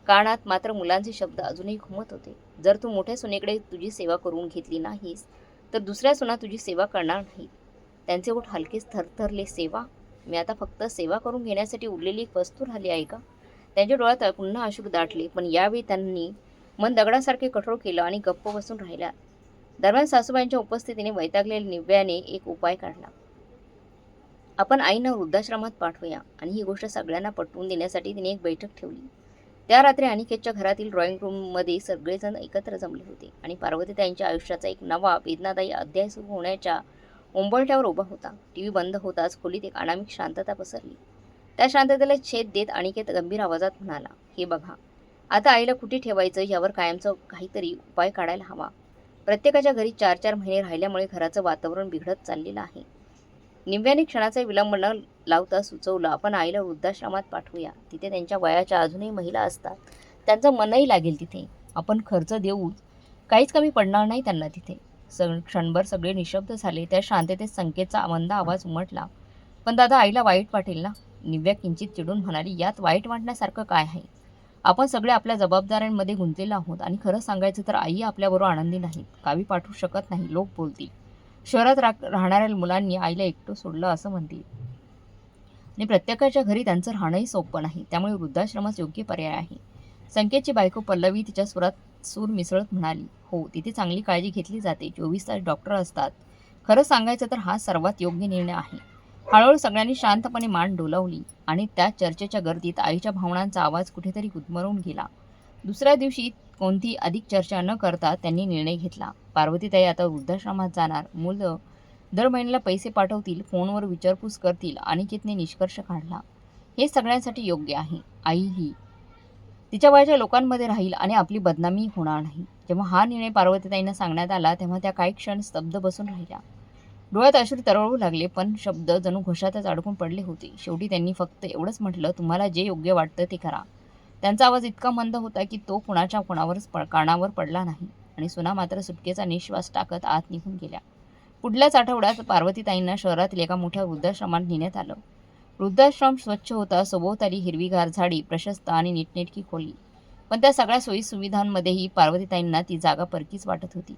A: कानात मात्र मुलांचे शब्द अजूनही घुमत होते. जर तू मोठ्या सुनेकडे तुझी सेवा करून घेतली नाहीस तर दुसऱ्या सुना तुझी सेवा करणार नाहीत. त्यांचे ओठ हलकेच थरथरले. सेवा? मी आता फक्त सेवा करून घेण्यासाठी उरलेली एक वस्तू राहिली आहे का? त्यांच्या डोळ्यात पुन्हा अश्रू दाटले. पण यावेळी त्यांनी मन दगडासारखे कठोर केलं आणि गप्प बसून राहिल्या. दरम्यान सासूबाईंच्या उपस्थितीने वैतागलेल्या निव्याने एक उपाय काढला. आपण आईंना वृद्धाश्रमात पाठवूया. आणि ही गोष्ट सगळ्यांना पटवून देण्यासाठी तिने एक बैठक ठेवली. त्या रात्री अनिकेतच्या घरातील ड्रॉइंग रूममध्ये सगळेजण एकत्र जमले होते आणि पार्वतीताईंच्या आयुष्याचा एक नवा वेदनादायी अध्याय सुरू होण्याच्या उंबरठ्यावर उभा होता. टीव्ही बंद होताच खोलीत एक अनामिक शांतता पसरली. त्या शांततेला छेद देत अनिकेत गंभीर आवाजात म्हणाला, हे बघा, आता आईला कुठे ठेवायचं यावर कायमचा काहीतरी उपाय काढायला हवा. प्रत्येकाच्या घरी 4-4 महिने राहिल्यामुळे घराचं वातावरण बिघडत चाललेलं आहे. निव्याने क्षणाचा विलंब न लावता सुचवलं, आपण आईला वृद्धाश्रमात पाठवूया. तिथे त्यांच्या वयाच्या अजूनही महिला असतात. त्यांचं मनही लागेल तिथे. आपण खर्च देऊ, काहीच कमी पडणार नाही त्यांना तिथे. क्षणभर सगळे निशब्द झाले. त्या शांततेत संकेतचा मंद आवाज उमटला, पण दादा, आईला वाईट वाटेल ना? निव्या किंचित चिडून म्हणाली, यात वाईट वाटण्यासारखं काय आहे? आपण सगळे आपल्या जबाबदाऱ्यांमध्ये गुंतलेलो आहोत आणि खरं सांगायचं तर आई आपल्याबरोबर आनंदी नाहीत. गावी पाठवू शकत नाही. लोक बोलतील. शहरात राहणाऱ्या मुलांनी आईला एकटं सोडलं असं म्हणतील आणि प्रत्येकाच्या घरी त्यांचं राहणंही सोपं नाही. त्यामुळे वृद्धाश्रमच योग्य पर्याय आहे. संकेतची बायको पल्लवी तिच्या सुरात सूर मिसळत म्हणाली, हो, तिथे चांगली काळजी घेतली जाते. 24 तास डॉक्टर असतात. खरं सांगायचं तर हा सर्वात योग्य निर्णय आहे. हळूहळू सगळ्यांनी शांतपणे मान डोलावली आणि त्या चर्चेच्या गर्दीत आईच्या भावनांचा आवाज कुठेतरी गुदमरून गेला. दुसऱ्या दिवशी कोणती अधिक चर्चा न करता त्यांनी निर्णय घेतला. पार्वतीताई आता वृद्धाश्रमात जाणार. मुलं दर महिन्याला पैसे पाठवतील, फोनवर विचारपूस करतील. अनिकेतने निष्कर्ष काढला, हे सगळ्यांसाठी योग्य आहे. आई ही तिच्या वयाच्या लोकांमध्ये राहील आणि आपली बदनामी होणार नाही. जेव्हा हा निर्णय पार्वतीताईंना सांगण्यात आला तेव्हा त्या काही क्षण स्तब्ध बसून राहिल्या. डोळ्यात अश्रू तरळू लागले, पण शब्द जणू घशातच अडकून पडले होते. शेवटी त्यांनी फक्त एवढंच म्हटलं, तुम्हाला जे योग्य वाटतं ते करा. त्यांचा आवाज इतका मंद होता की तो कुणाच्या कानावर पडला नाही आणि सुना मात्र सुटकेचा निश्वास टाकत आत निघून गेल्या. पुढल्याच आठवड्यात पार्वतीताईंना शहरातील एका मोठ्या वृद्धाश्रमात नेण्यात आलं. वृद्धाश्रम स्वच्छ होता. सभोवताली हिरवीगार झाडी, प्रशस्त आणि नीटनेटकी खोली. पण त्या सगळ्या सोयीसुविधांमध्येही पार्वतीताईंना ती जागा परकीच वाटत होती.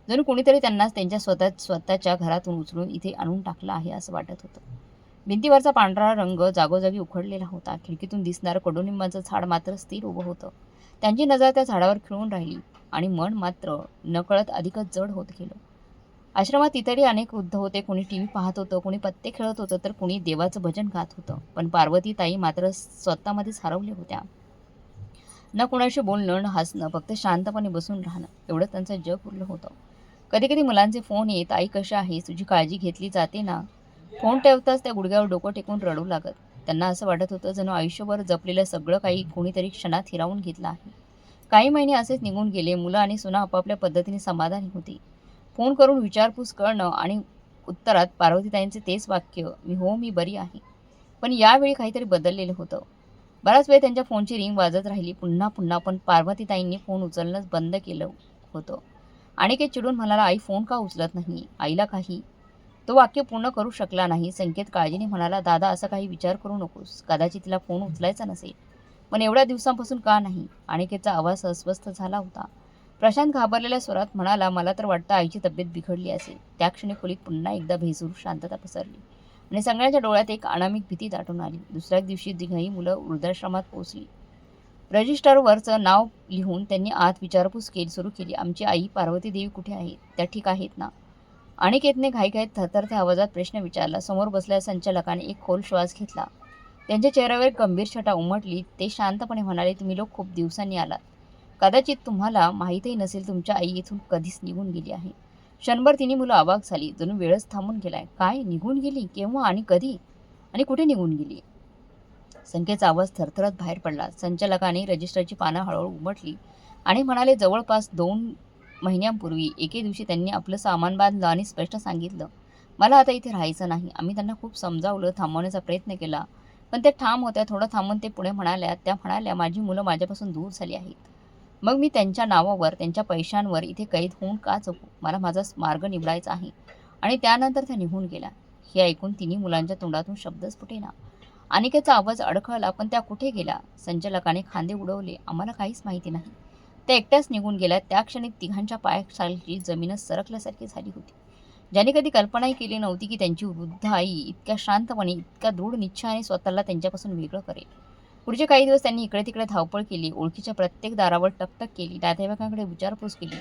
A: जणू कोणीतरी त्यांना त्यांच्या स्वतःच्या घरातून उचलून इथे आणून टाकलं आहे असं वाटत होतं. भिंतीवरचा पांढरा रंग जागोजागी उखडलेला होता. खिडकीतून दिसणारं कडुनिंबाचं झाड मात्र स्थिर उभं होतं. त्यांची नजर त्या झाडावर खिळून राहिली आणि मन मात्र नकळत अधिकच जड होत गेलं. आश्रमात इतरही अनेक वृद्ध होते. कोणी टीव्ही पाहत होतं, कोणी पत्ते खेळत होतं, तर कोणी देवाचं भजन गात होतं. पण पार्वतीताई मात्र स्वतःमध्येच हरवल्या होत्या. न कोणाशी बोलणं, न हसणं, फक्त शांतपणे बसून राहणं, एवढं त्यांचं जग उरलं होतं. कधी कधी मुलांचे फोन येत, आई कशी आहेस, तुझी काळजी घेतली जाते ना. फोन ठेवताच त्या गुडघ्यावर डोकं टेकून रडू लागत. त्यांना असं वाटत होतं जणू आयुष्यभर जपलेलं सगळं काही कोणीतरी क्षणात हिरावून घेतलं आहे. काही महिने असेच निघून गेले. मुलं आणि सुना आपापल्या पद्धतीने समाधानी होती. फोन करून विचारपूस करणं आणि उत्तरात पार्वतीताईंचे तेच वाक्य, मी बरी आहे. पण यावेळी काहीतरी बदललेलं होतं. बराच वेळ त्यांच्या फोनची रिंग वाजत राहिली पुन्हा पुन्हा, पण पार्वतीताईंनी फोन उचलणंच बंद केलं होतं. अनिकेत चिडून म्हणाला, आई फोन का उचलत नाही, आईला काही. तो वाक्य पूर्ण करू शकला नाही. संकेत काळजीने म्हणाला, दादा असं काही विचार करू नकोस, कदाचित तिला फोन उचलायचा नसेल, पण एवढ्या दिवसांपासून का नाही. अनिकेतचा आवाज अस्वस्थ झाला होता. प्रशांत घाबरलेल्या स्वरात म्हणाला, मला तर वाटतं आईची तब्येत बिघडली असेल. त्या क्षणी खोलीत पुन्हा एकदा भेसूर शांतता पसरली आणि सगळ्यांच्या डोळ्यात एक अनामिक भीती दाटून आली. दुसऱ्याच दिवशी तिघही मुलं वृद्धाश्रमात पोहोचली. रजिस्टरवरचं नाव लिहून त्यांनी आत विचारपूस सुरू केली. आमची आई पार्वती देवी कुठे आहेत, त्या ठीक आहेत ना. अनिकेतने घाईघाईत थरथरत्या आवाजात प्रश्न विचारला. समोर बसलेल्या संचालकाने एक खोल श्वास घेतला. त्यांच्या चेहऱ्यावर गंभीर छटा उमटली. ते शांतपणे म्हणाले, तुम्ही लोक खूप दिवसांनी आलात. कदाचित तुम्हाला माहीतही नसेल तुमच्या आई इथून कधीच निघून गेली आहे. क्षणभर तिन्ही मुलं अवाक झाली. जणू वेळच थांबून गेलाय. काय, निघून गेली? केव्हा आणि कधी आणि कुठे निघून गेली? संकेतचा आवाज थरथरत बाहेर पडला. संचालकाने रजिस्टरची पानं हळूहळू उमटली आणि म्हणाले, जवळपास 2 महिन्यांपूर्वी एके दिवशी त्यांनी आपलं सामान बांधलं आणि स्पष्ट सांगितलं, मला आता इथे राहायचं नाही. आम्ही त्यांना खूप समजावलं, थांबवण्याचा प्रयत्न केला, पण त्या ठाम होत्या. थोडं थांबून ते पुढे म्हणाल्या, माझी मुलं माझ्यापासून दूर झाली आहेत. मग मी त्यांच्या नावावर, त्यांच्या पैशांवर इथे कैद होऊन का जगू? मला माझा मार्ग निवडायचा आहे. आणि त्यानंतर त्या निघून गेल्या. हे ऐकून तिन्ही मुलांच्या तोंडातून शब्दच फुटेना. अनिकेतचा आवाज अडखळला, पण त्या कुठे गेल्या? संचालकाने खांदे उडवले, आम्हाला काहीच माहिती नाही. त्या एकट्याच निघून गेल्या. त्या क्षणी तिघांच्या पायाखालची जमीनच सरकल्यासारखी झाली होती. ज्याने कधी कल्पनाही केली नव्हती की त्यांची वृद्ध आई इतक्या शांतपणे, इतक्या दृढ निश्चयाने स्वतःला त्यांच्यापासून वेगळं करेल. पुढचे काही दिवस त्यांनी इकडे तिकडे धावपळ केली. ओळखीच्या प्रत्येक दारावर टकटक केली. नातेवाईकांकडे विचारपूस केली.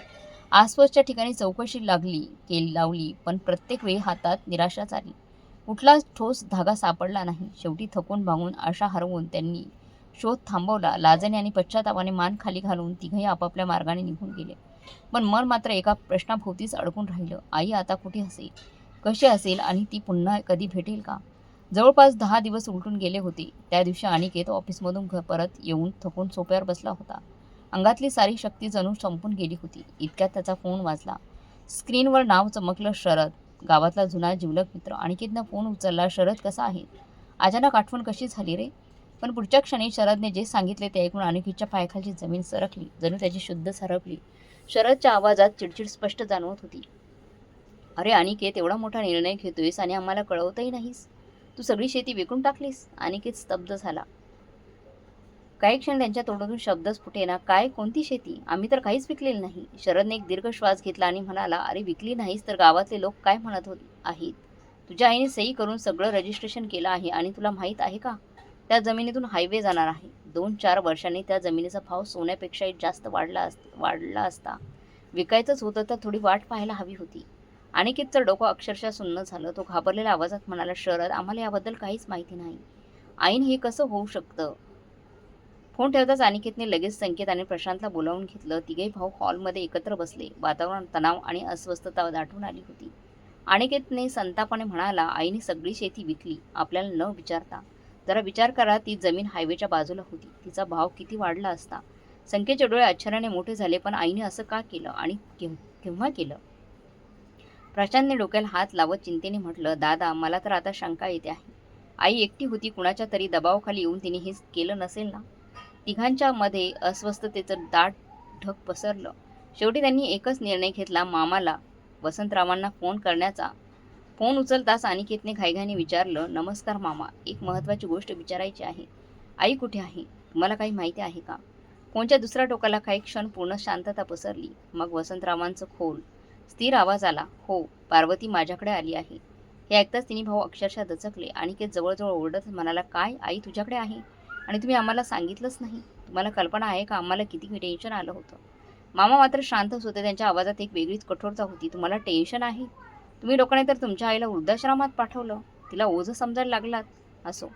A: आसपासच्या ठिकाणी चौकशी लावली, पण प्रत्येक वेळी हातात निराशाच आली. कुठलाच ठोस धागा सापडला नाही. शेवटी थकून भागून, आशा हरवून त्यांनी शोध थांबवला. लाजणे आणि पश्चातापाने मान खाली घालून तिघही आपापल्या मार्गाने निघून गेले. पण मन मात्र एका प्रश्नाभोवतीच अडकून राहिलं. आई आता कुठे असेल, कशी असेल आणि ती पुन्हा कधी भेटेल का? जवळपास 10 दिवस उलटून गेले होते. त्या दिवशी अनिकेत ऑफिसमधून परत येऊन थकून सोफ्यावर बसला होता. अंगातली सारी शक्ती जणू संपून गेली होती. इतक्यात त्याचा फोन वाजला. स्क्रीनवर नाव चमकलं, शरद, गावातला जुना जिवलग मित्र. अनिकेतनं फोन उचलला. शरद, कसा आहे? अचानक आठवण कशी झाली रे? पण पुढच्या क्षणी शरदने जे सांगितले ते ऐकून अनिकेतच्या पायाखालची जमीन सरकली, जणू त्याची शुद्ध सरकली. शरदच्या आवाजात चिडचिड स्पष्ट जाणवत होती. अरे अनिकेत, एवढा मोठा निर्णय घेतोयस आणि आम्हाला कळवतही नाहीस. तू सगळी शेती विकून टाकलीस? अनिकेत स्तब्ध झाला. काही क्षण त्यांच्या तोंडातून शब्दच फुटेना. काय, कोणती शेती? आम्ही तर काहीच विकलेलं नाही. शरदने एक दीर्घ श्वास घेतला आणि म्हणाला, अरे विकली नाहीस तर गावातले लोक काय म्हणत आहेत? तुझ्या आईने सही करून सगळं रजिस्ट्रेशन केलं आहे आणि तुला माहीत आहे का, त्या जमिनीतून हायवे जाणार आहे. 2-4 वर्षांनी त्या जमिनीचा भाव सोन्यापेक्षाही जास्त वाढला असता. विकायचंच होतं तर थोडी वाट पाहायला हवी होती. अनिकेतचं डोकं अक्षरशः सुन्न झालं. तो घाबरलेल्या आवाजात म्हणाला, शरद, आम्हाला याबद्दल काहीच माहिती नाही. आईने हे कसं होऊ शकतं? फोन ठेवताच अनिकेतने लगेच संकेत आणि प्रशांतला बोलावून घेतलं. तिघे भाऊ हॉलमध्ये एकत्र बसले. वातावरण तणाव आणि अस्वस्थता दाटून आली होती. अनिकेतने संतापाने म्हणाला, आईने सगळी शेती विकली आपल्याला न विचारता. जरा विचार करा, ती जमीन हायवेच्या बाजूला होती. तिचा भाव किती वाढला असता. संकेतचे डोळे आश्चर्याने मोठे झाले. पण आईने असं का केलं आणि केव्हा केलं? प्रशांतने डोक्याला हात लावत चिंतेने म्हटलं, दादा, मला तर आता शंका येते आहे. आई एकटी होती. कुणाच्या तरी दबावाखाली येऊन तिने हे केलं नसेल ना? तिघांच्या मध्ये अस्वस्थतेचं दाट ढग पसरलं. शेवटी त्यांनी एकच निर्णय घेतला, मामाला, वसंतरावांना फोन करण्याचा. फोन उचलताच अनिकेतने घाईघाईने विचारलं, नमस्कार मामा, एक महत्त्वाची गोष्ट विचारायची आहे. आई कुठे आहे? तुम्हाला काही माहिती आहे का? फोनच्या दुसऱ्या टोकाला काही क्षण पूर्ण शांतता पसरली. मग वसंतरावांचं खोल स्थिर आवाज आला, "हो, पार्वती माझ्याकडे आली आहे." हे ऐकताच तिन्ही भाऊ अक्षरशः दचकले. अनिकेत जवळजवळ ओरडत म्हणाला, "काय आई तुझ्याकडे आहे? आणि तुम्ही आम्हाला सांगितलंच नाही. तुम्हाला कल्पना आहे का आम्हाला किती टेन्शन आलं होतं?" मामा मात्र शांतच होते. त्यांच्या आवाजात एक वेगळीच कठोरता होती. "तुम्हाला टेन्शन आहे? तुम्ही लोकांनी तर तुमच्या आईला वृद्धाश्रमात पाठवलं. तिला ओझं समजायला लागलात. असो,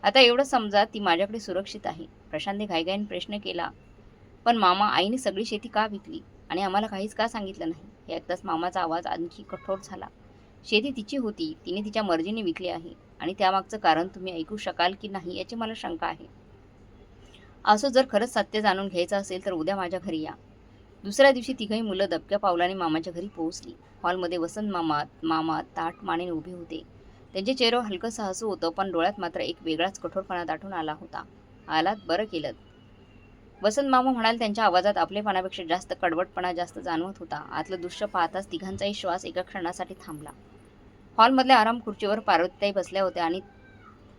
A: आता एवढं समजा ती माझ्याकडे सुरक्षित आहे." प्रशांतने घाईघाईने प्रश्न केला, "पण मामा, आईने सगळी शेती का विकली आणि आम्हाला काहीच का सांगितलं नाही?" हे ऐकताच मामाचा आवाज आणखी कठोर झाला. "शेती तिची होती. तिने तिच्या मर्जीने विकली आहे आणि त्यामागचं कारण तुम्ही ऐकू शकाल की नाही याची मला शंका आहे. असो, जर खरंच सत्य जाणून घ्यायचं असेल तर उद्या माझ्या घरी या." दुसऱ्या दिवशी तिघही मुलं दबक्या पावलाने मामाच्या घरी पोहोचली. हॉलमध्ये वसंत मामा ताठ मानेने उभे होते. त्यांच्या चेहऱ्यावर हलकंसं हसू होतं, पण डोळ्यात मात्र एक वेगळाच कठोरपणा दाटून आला होता. "आलात, बरं केलं." वसंत मामा म्हणाले. त्यांच्या आवाजात आपलेपणापेक्षा जास्त कडवटपणा जास्त जाणवत होता. आतलं दृश्य पाहताच तिघांचाही श्वास एका क्षणासाठी थांबला. हॉलमधल्या आराम खुर्चीवर पार्वतीताई बसल्या होत्या आणि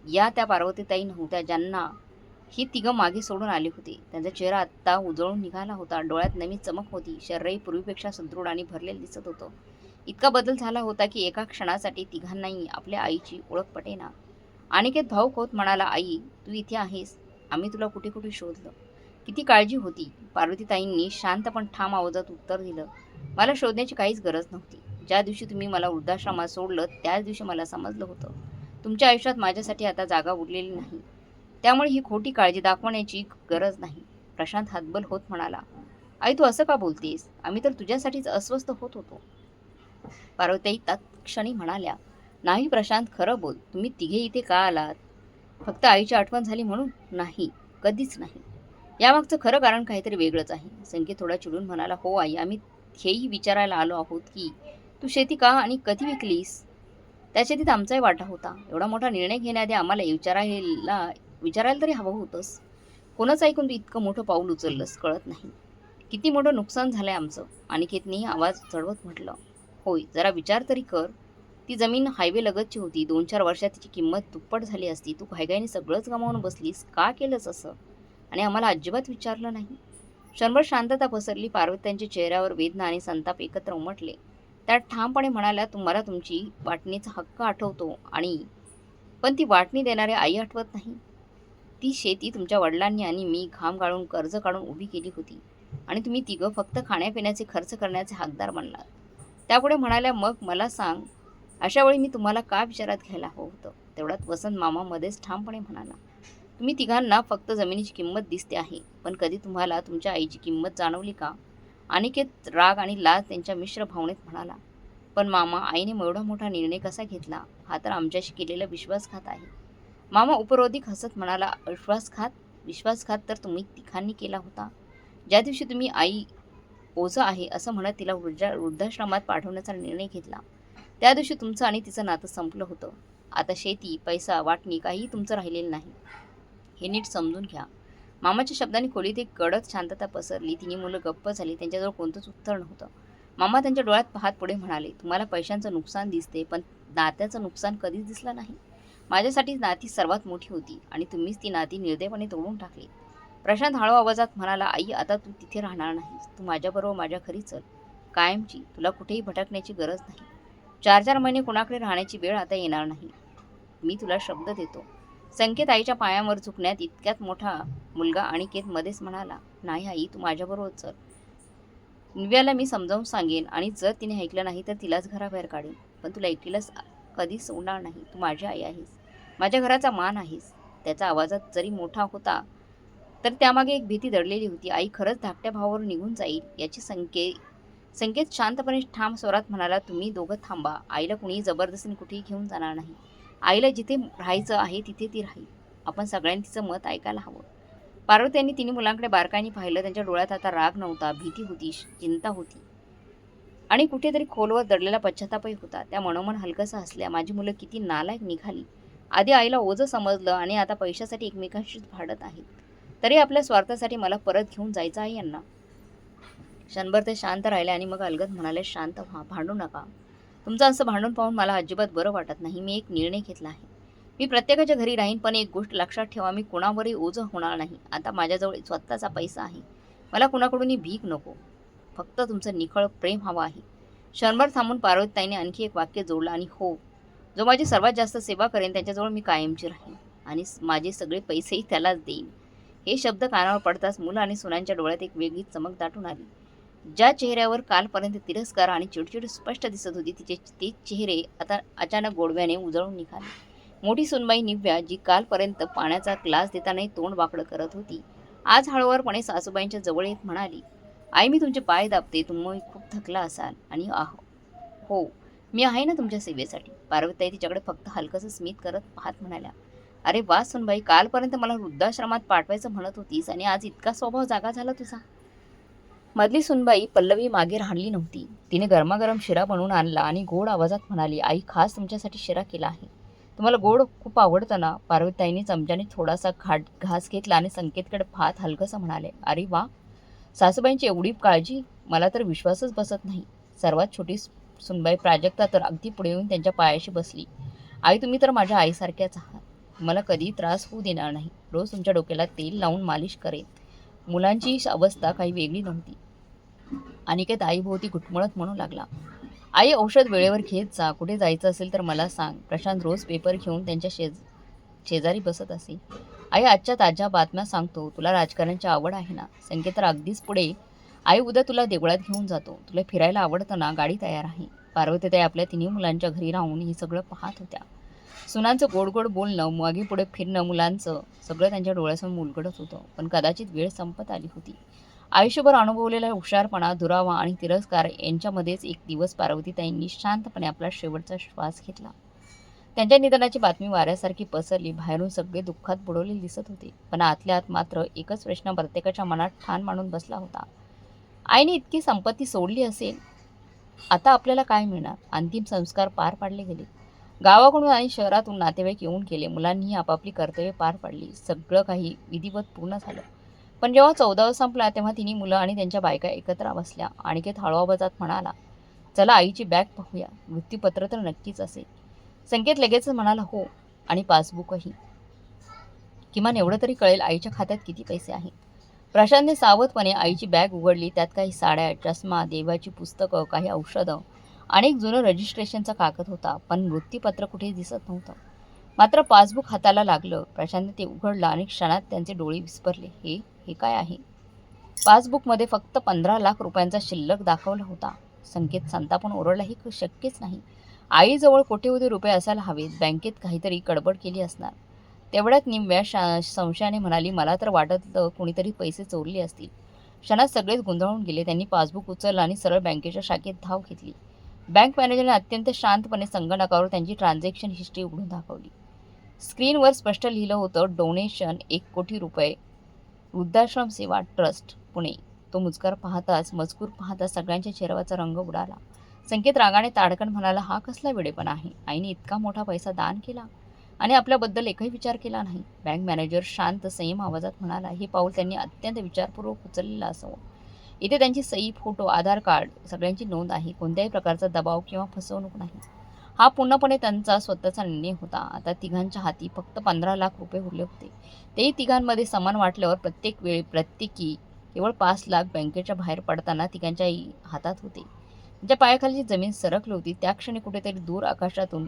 A: या त्या पार्वतीताई नव्हत्या ज्यांना ही तिघं मागे सोडून आली होती. त्यांचा चेहरा आत्ता उजळून निघाला होता. डोळ्यात नवी चमक होती. शरीरही पूर्वीपेक्षा सुदृढ आणि भरलेलं दिसत होतं. इतका बदल झाला होता की एका क्षणासाठी तिघांनाही आपल्या आईची ओळख पटेना. अनिकेत भाऊक होत म्हणाला, "आई, तू इथे आहेस? आम्ही तुला कुठे कुठे शोधलं. किती काळजी होती." पार्वतीताईंनी शांत पण ठाम आवाजात उत्तर दिलं, "मला शोधण्याची काहीच गरज नव्हती. ज्या दिवशी तुम्ही मला वृद्धाश्रमात सोडलं त्याच दिवशी मला समजलं होतं तुमच्या आयुष्यात माझ्यासाठी आता जागा उरलेली नाही. त्यामुळे ही खोटी काळजी दाखवण्याची गरज नाही." प्रशांत हातबल होत म्हणाला, "आई, तू असं का बोलतेस? आम्ही तर तुझ्यासाठीच अस्वस्थ होत होतो." पार्वतीताई तत्क्षणी म्हणाल्या, "नाही प्रशांत, खरं बोल. तुम्ही तिघे इथे का आलात? फक्त आईची आठवण झाली म्हणून?" "नाही, कधीच नाही. यामागचं खरं कारण काहीतरी वेगळंच आहे." संकेत थोडा चिडून म्हणाला, "हो आई, आम्ही हेही विचारायला आलो आहोत की तू शेती का आणि कधी विकलीस? त्या शेतीत आमचाही वाटा होता. एवढा मोठा निर्णय घेण्याआधी आम्हाला विचारायला तरी हवं होतंस. कोणच ऐकून तू इतकं मोठं पाऊल उचललंस कळत नाही. किती मोठं नुकसान झालंय आमचं." अनिकेतनेही आवाज चढवत म्हटलं, "होय, जरा विचार तरी कर. ती जमीन हायवे लगतची होती. 2-4 वर्षात तिची किंमत दुप्पट झाली असती. तू घाईघाईने सगळंच गमावून बसलीस. का केलंस असं? आणि आम्हाला अजिबात विचारलं नाही." क्षणभर शांतता पसरली. पार्वती त्यांच्या चेहऱ्यावर वेदना आणि संताप एकत्र उमटले. त्या ठामपणे म्हणाल्या, "तुम्हाला तुमची वाटणीचा हक्क आठवतो पण ती वाटणी देणारी आई आठवत नाही. ती शेती तुमच्या वडिलांनी आणि मी घाम गाळून कर्ज काढून उभी केली होती आणि तुम्ही तिघं फक्त खाण्यापिण्याचे खर्च करण्याचे हकदार बनलात." त्यापुढे म्हणाल्या, "मग मला सांग, अशा वेळी मी तुम्हाला का विचारात घ्यायला हवं होतं?" तेवढ्यात वसंत मामा मध्येच ठामपणे म्हणाला, "तुम्ही तिघांना फक्त जमिनीची किंमत दिसते आहे, पण कधी तुम्हाला तुमच्या आईची किंमत जाणवली का?" अनिकेत राग आणि लाज त्यांच्या मिश्र भावनेत म्हणाला, "पण मामा, आईने एवढा मोठा निर्णय कसा घेतला? हा तर आमच्याशी केलेला विश्वासघात आहे." मामा उपरोधिक हसत म्हणाला, "विश्वासघात? विश्वासघात तर तुम्ही तिघांनी केला होता. ज्या दिवशी तुम्ही आई ओझं आहे असं म्हणत तिला वृद्धाश्रमात पाठवण्याचा निर्णय घेतला, त्या दिवशी तुमचं आणि तिचं नातं संपलं होतं. आता शेती, पैसा, वाटणी काहीही तुमचं राहिलेलं नाही. हे नीट समजून घ्या." मामाच्या शब्दांनी खोलीत एक गडद शांतता पसरली. तिन्ही मुलं गप्प झाली. त्यांच्याजवळ कोणतंच उत्तर नव्हतं. मामा त्यांच्या डोळ्यात पाहत पुढे म्हणाले, "तुम्हाला पैशांचं नुकसान दिसते, पण नात्याचं नुकसान कधीच दिसलं नाही. माझ्यासाठी नाती सर्वात मोठी होती आणि तुम्हीच ती नाती निर्दयपणे तोडून टाकली." प्रशांत हळू आवाजात म्हणाला, "आई, आता तू तिथे राहणार नाहीस. तू माझ्याबरोबर माझ्या घरी चल. कायमची. तुला कुठेही भटकण्याची गरज नाही. 4-4 महिने कुणाकडे राहण्याची वेळ आता येणार नाही. मी तुला शब्द देतो." संकेत आईच्या पायांवर झुकण्यात इतक्यात मोठा मुलगा अनिकेत मध्येच म्हणाला, "नाही आई, तू माझ्याबरोबर चल. निव्याला मी समजावून सांगेन आणि जर तिने ऐकलं नाही तर तिलाच घराबाहेर काढेन. पण तुला एकटीलाच कधीच सोडणार नाही. तू माझी आई आहेस. माझ्या घराचा मान आहेस." त्याचा आवाजात जरी मोठा होता तर त्यामागे एक भीती दडलेली होती. आई खरंच धाकट्या भावावर निघून जाईल याची संकेत शांतपणे ठाम स्वरात म्हणाला, "तुम्ही दोघं थांबा. आईला कुणीही जबरदस्तीने कुठेही घेऊन जाणार नाही. आईला जिथे राहायचं आहे तिथे ती राहील. आपण सगळ्यांनी तिचं मत ऐकायला हवं." पार्वती यांनी तिन्ही मुलांकडे बारकाईने पाहिलं. त्यांच्या डोळ्यात आता राग नव्हता, भीती होती, चिंता होती आणि कुठेतरी खोलवर दडलेला पश्चातापही होता. त्या मनोमन हलकंसं हसल्या, "माझी मुलं किती नालायक निघाली. आधी आईला ओझं समजलं आणि आता पैशासाठी एकमेकांशीच भांडत आहेत. तरी आपल्या स्वार्थासाठी मला परत घेऊन जायचं आहे यांना." क्षणभर ते शांत राहिले आणि मग अलगद म्हणाले, "शांत व्हा, भांडू नका. तुमचं असं भांडून पाहून मला अजिबात बरं वाटत नाही. मी एक निर्णय घेतला आहे. मी प्रत्येकाच्या घरी राहीन, पण एक गोष्ट लक्षात ठेवा, मी कुणावरही ओझं होणार नाही. आता माझ्याजवळ स्वतःचा पैसा आहे. मला कुणाकडूनही भीक नको. फक्त तुमचं निखळ प्रेम हवं आहे. क्षणभर थांबून पार्वतीताईने आणखी एक वाक्य जोडलं आणि हो, जो माझी सर्वात जास्त सेवा करेन त्याच्याजवळ मी कायमची राहीन आणि माझे सगळे पैसेही त्यालाच देईन. हे शब्द कानावर पडताच मुलं आणि सुनांच्या डोळ्यात एक वेगळीच चमक दाटून आली. ज्या चेहऱ्यावर कालपर्यंत तिरस्कार आणि चिडचिड स्पष्ट दिसत होती, ते चेहरे आता अचानक गोडव्याने उजळून निघाले. मोठी सुनबाई निव्या, जी कालपर्यंत पाण्याचा ग्लास देतानाही तोंड वाकडं करत होती, आज हळूवारपणे सासूबाईंच्या जवळ येत म्हणाली, आई, मी तुमचे पाय दाबते. तुम्ही खूप थकला असाल आणि हो, मी आहे ना तुमच्या सेवेसाठी. पार्वतीताई तिच्याकडे फक्त हलकंसं स्मित करत पाहत म्हणाल्या, अरे वा सुनबाई, कालपर्यंत मला वृद्धाश्रमात पाठवायचं म्हणत होतीस आणि आज इतका स्वभाव जागा झाला तुझा. मधली सुनबाई पल्लवी मागे राहिली नव्हती. तिने गरमागरम शिरा बनवून आणला आणि गोड आवाजात म्हणाली, आई, खास तुमच्यासाठी शिरा केला आहे. तुम्हाला गोड खूप आवडतं ना. पार्वतीताईंनी चमच्याने थोडासा घास घेतला आणि संकेतकडे पाहत हलकंसं म्हणाले, अरे वा, सासूबाईंची एवढी काळजी, मला तर विश्वासच बसत नाही. सर्वात छोटी सुनबाई प्राजक्ता तर अगदी पुढे येऊन त्यांच्या पायाशी बसली. आई, तुम्ही तर माझ्या आईसारख्याच आहात. तुम्हाला कधी त्रास होऊ देणार नाही. रोज तुमच्या डोक्याला तेल लावून मालिश करेन. मुलांची अवस्था काही वेगळी नव्हती. अनिकेत आईभोवती घुटमळत म्हणू लागला, आई, औषध वेळेवर घेत जा. कुठे जायचं असेल तर मला सांग. प्रशांत रोज पेपर घेऊन त्यांच्या शेजारी बसत असे. आई, आजच्या ताज्या बातम्या सांगतो. तुला राजकारणाची आवड आहे ना. संकेत तर अगदीच पुढे, आई, उद्या तुला देवळात घेऊन जातो. तुला फिरायला आवडतं ना. गाडी तयार आहे. पार्वतीताई आपल्या तिन्ही मुलांच्या घरी राहून हे सगळं पाहत होत्या. सुनांचं गोड गोड बोलणं, मागे पुढे फिरणं, मुलांचं सगळं त्यांच्या डोळ्यासमोर उलगडत होतं. पण कदाचित वेळ संपत आली होती. आयुष्यभर अनुभवलेला हुशारपणा, दुरावा आणि तिरस्कार यांच्यामध्येच एक दिवस पार्वतीताईंनी शांतपणे आपला शेवटचा श्वास घेतला. त्यांच्या निधनाची बातमी वाऱ्यासारखी पसरली. बाहेरून सगळे दुःखात बुडवलेले दिसत होते, पण आतल्या आत मात्र एकच प्रश्न प्रत्येकाच्या मनात ठाण मांडून बसला होता. आईने इतकी संपत्ती सोडली असेल, आता आपल्याला काय मिळणार? अंतिम संस्कार पार पाडले गेले. गावाकडून आणि शहरातून नातेवाईक येऊन गेले. मुलांनीही आपापली कर्तव्ये पार पाडली. सगळं काही विधिवत पूर्ण झालं. पण जेव्हा 14 संपला, तेव्हा तिन्ही मुलं आणि त्यांच्या बायका एकत्र बसल्या. अनिकेत हळू आवाजात म्हणाला, चला आईची बॅग पाहूया. मृत्यूपत्र तर नक्कीच असेल. संकेत लगेचच म्हणाला, हो, आणि पासबुकही. किमान एवढं तरी कळेल आईच्या खात्यात किती पैसे आहेत. प्रशांतने सावधपणे आईची बॅग उघडली. त्यात काही साड्या, चष्मा, देवाची पुस्तकं, काही औषधं, अनेक जुनं रजिस्ट्रेशनचा कागद होता. पण मृत्यूपत्र कुठे दिसत नव्हतं. मात्र पासबुक हाताला लागलं. प्रशांतने ते उघडलं आणि क्षणात त्यांचे डोळे विस्फरले. हे काय आहे? पासबुकमध्ये फक्त 15 लाख रुपयांचा शिल्लक दाखवला होता. संकेत संतापून ओरडला, हे शक्यच नाही. आईजवळ कोट्यवधी रुपये असायला हवेत. बँकेत काहीतरी गडबड केली असणार. तेवढ्यात निम्म्या संशयाने म्हणाली, मला तर वाटतं कोणीतरी पैसे चोरले असतील. क्षणात सगळेच गोंधळून गेले. त्यांनी पासबुक उचललं आणि सरळ बँकेच्या शाखेत धाव घेतली. बँक मॅनेजरने अत्यंत शांतपणे संगणकावर त्यांची ट्रान्झॅक्शन हिस्ट्री उघडून दाखवली. स्क्रीनवर स्पष्ट लिहिलं होतं, डोनेशन 1 कोटी रुपये, वृद्धाश्रम सेवा ट्रस्ट, पुणे. तो मजकूर पाहताच सगळ्यांच्या चेहऱ्याचा रंग उडाला. संकेत रागाने ताडकन म्हणाला, हा कसला वेडेपणा आहे? आईने इतका मोठा पैसा दान केला आणि आपल्याबद्दल एकही विचार केला नाही. बँक मॅनेजर शांत संयम आवाजात म्हणाला, हे पाऊल त्यांनी अत्यंत विचारपूर्वक उचललेलं असावं. इथे त्यांची सही, फोटो, आधार कार्ड सगळ्यांची नोंद आहे. कोणत्याही प्रकारचा दबाव किंवा फसवणूक नाही. हा पूर्णपणे त्यांचा स्वतःचा निर्णय होता. आता तिघांच्या हाती फक्त 15 लाख रुपये उरले होते. तेही तिघांमध्ये समान वाटल्यावर प्रत्येकी केवळ 5 लाख बँकेच्या बाहेर पडताना तिघांच्या हातात होते. त्यांच्या पायाखाली जमीन सरकली होती. त्या क्षणी कुठेतरी दूर आकाशातून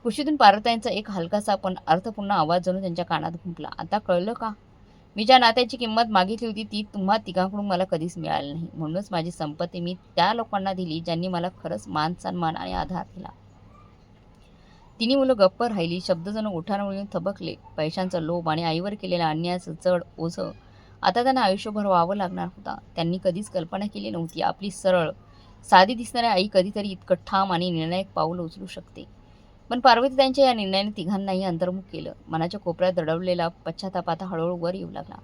A: कुशीतून पार्वतीताईंचा एक हलकासा पण अर्थपूर्ण आवाज जणू त्यांच्या कानात घुमला. आता कळलं का? मी ज्या नात्याची किंमत मागितली होती ती तुम्हा तिघांकडून मला कधीच मिळाली नाही. म्हणूनच माझी संपत्ती मी त्या लोकांना दिली ज्यांनी मला खरंच मान, सन्मान आणि आधार दिला. तिन्ही मुलं गप्प राहिली. शब्द जणू ओठांवर थबकले. पैशांचा लोभ आणि आईवर केलेल्या अन्यायाचं जड ओझं आता त्यांना आयुष्यभर व्हावं लागणार होता. त्यांनी कधीच कल्पना केली नव्हती आपली सरळ, साधी दिसणारी आई कधीतरी इतकं ठाम आणि निर्णायक पाऊल उचलू शकते. पण पार्वतीताईंच्या या निर्णयाने तिघांनाही अंतर्मुख केलं. मनाच्या कोपऱ्यात दडवलेला पश्चाताप आता हळूहळू वर येऊ लागला.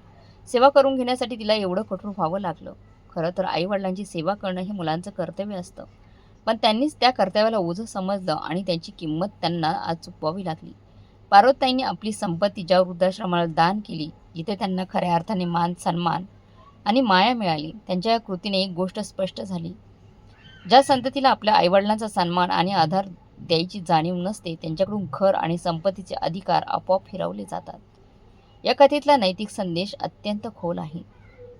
A: सेवा करून घेण्यासाठी तिला एवढं कठोर व्हावं लागलं. खरं तर आईवडिलांची सेवा करणं हे मुलांचं कर्तव्य असतं. पण त्यांनीच त्या कर्तव्याला ओझं समजलं आणि त्याची किंमत त्यांना आज चुकवावी लागली. पार्वतीताईंनी आपली संपत्ती ज्या वृद्धाश्रमाला दान केली, जिथे त्यांना खऱ्या अर्थाने मान, सन्मान आणि माया मिळाली, त्यांच्या या कृतीने एक गोष्ट स्पष्ट झाली. ज्या संततीला आपल्या आईवडिलांचा सन्मान आणि आधार द्यायची जाणीव नसते त्यांच्याकडून घर आणि संपत्तीचे अधिकार आपोआप हिरावले जातात. या कथेतला नैतिक संदेश अत्यंत खोल आहे.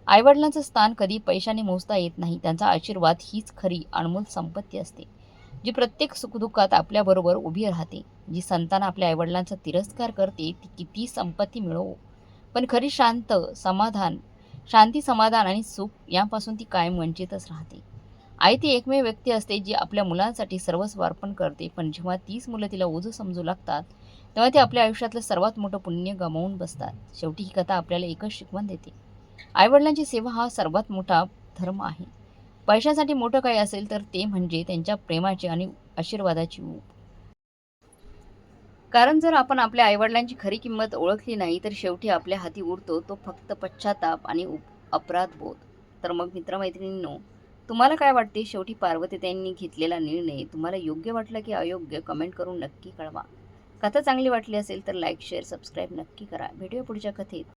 A: आईवडिलांचं स्थान कधी पैशाने मोजता येत नाही. त्यांचा आशीर्वाद हीच खरी अनमोल संपत्ती असते, जी प्रत्येक सुखदुःखात आपल्याबरोबर उभी राहते. जी संतान आपल्या आईवडिलांचा तिरस्कार करते ती किती संपत्ती मिळवो, पण खरी शांती, समाधान आणि सुख यापासून ती कायम वंचितच राहते. आई ती एकमेव व्यक्ती असते जी आपल्या मुलांसाठी सर्वस्व अर्पण करते, पण जेव्हा तीच मुलं तिला ओझं समजू लागतात, तेव्हा ते आपल्या आयुष्यातलं सर्वात मोठं पुण्य गमावून बसतात. शेवटी ही कथा आपल्याला एकच शिकवण देते: आईवडिलांची सेवा हा सर्वात मोठा धर्म आहे. पैशासाठी मोठं काही असेल तर ते म्हणजे त्यांच्या प्रेमाची आणि आशीर्वादाची ऊब. कारण जर आपण आपल्या आईवडिलांची खरी किंमत ओळखली नाही, तर शेवटी आपल्या हाती उरतो तो फक्त पश्चाताप आणि अपराधबोध. तर मग मित्रमैत्रिणींनो, तुम्हाला काय वाटते? शेवटी पार्वतीताईंनी घेतलेला निर्णय तुम्हाला योग्य वाटला की अयोग्य? कमेंट करून नक्की कळवा. कथा चांगली वाटली असेल तर लाईक, शेअर, सबस्क्राईब नक्की करा. भेटूया पुढच्या कथेत.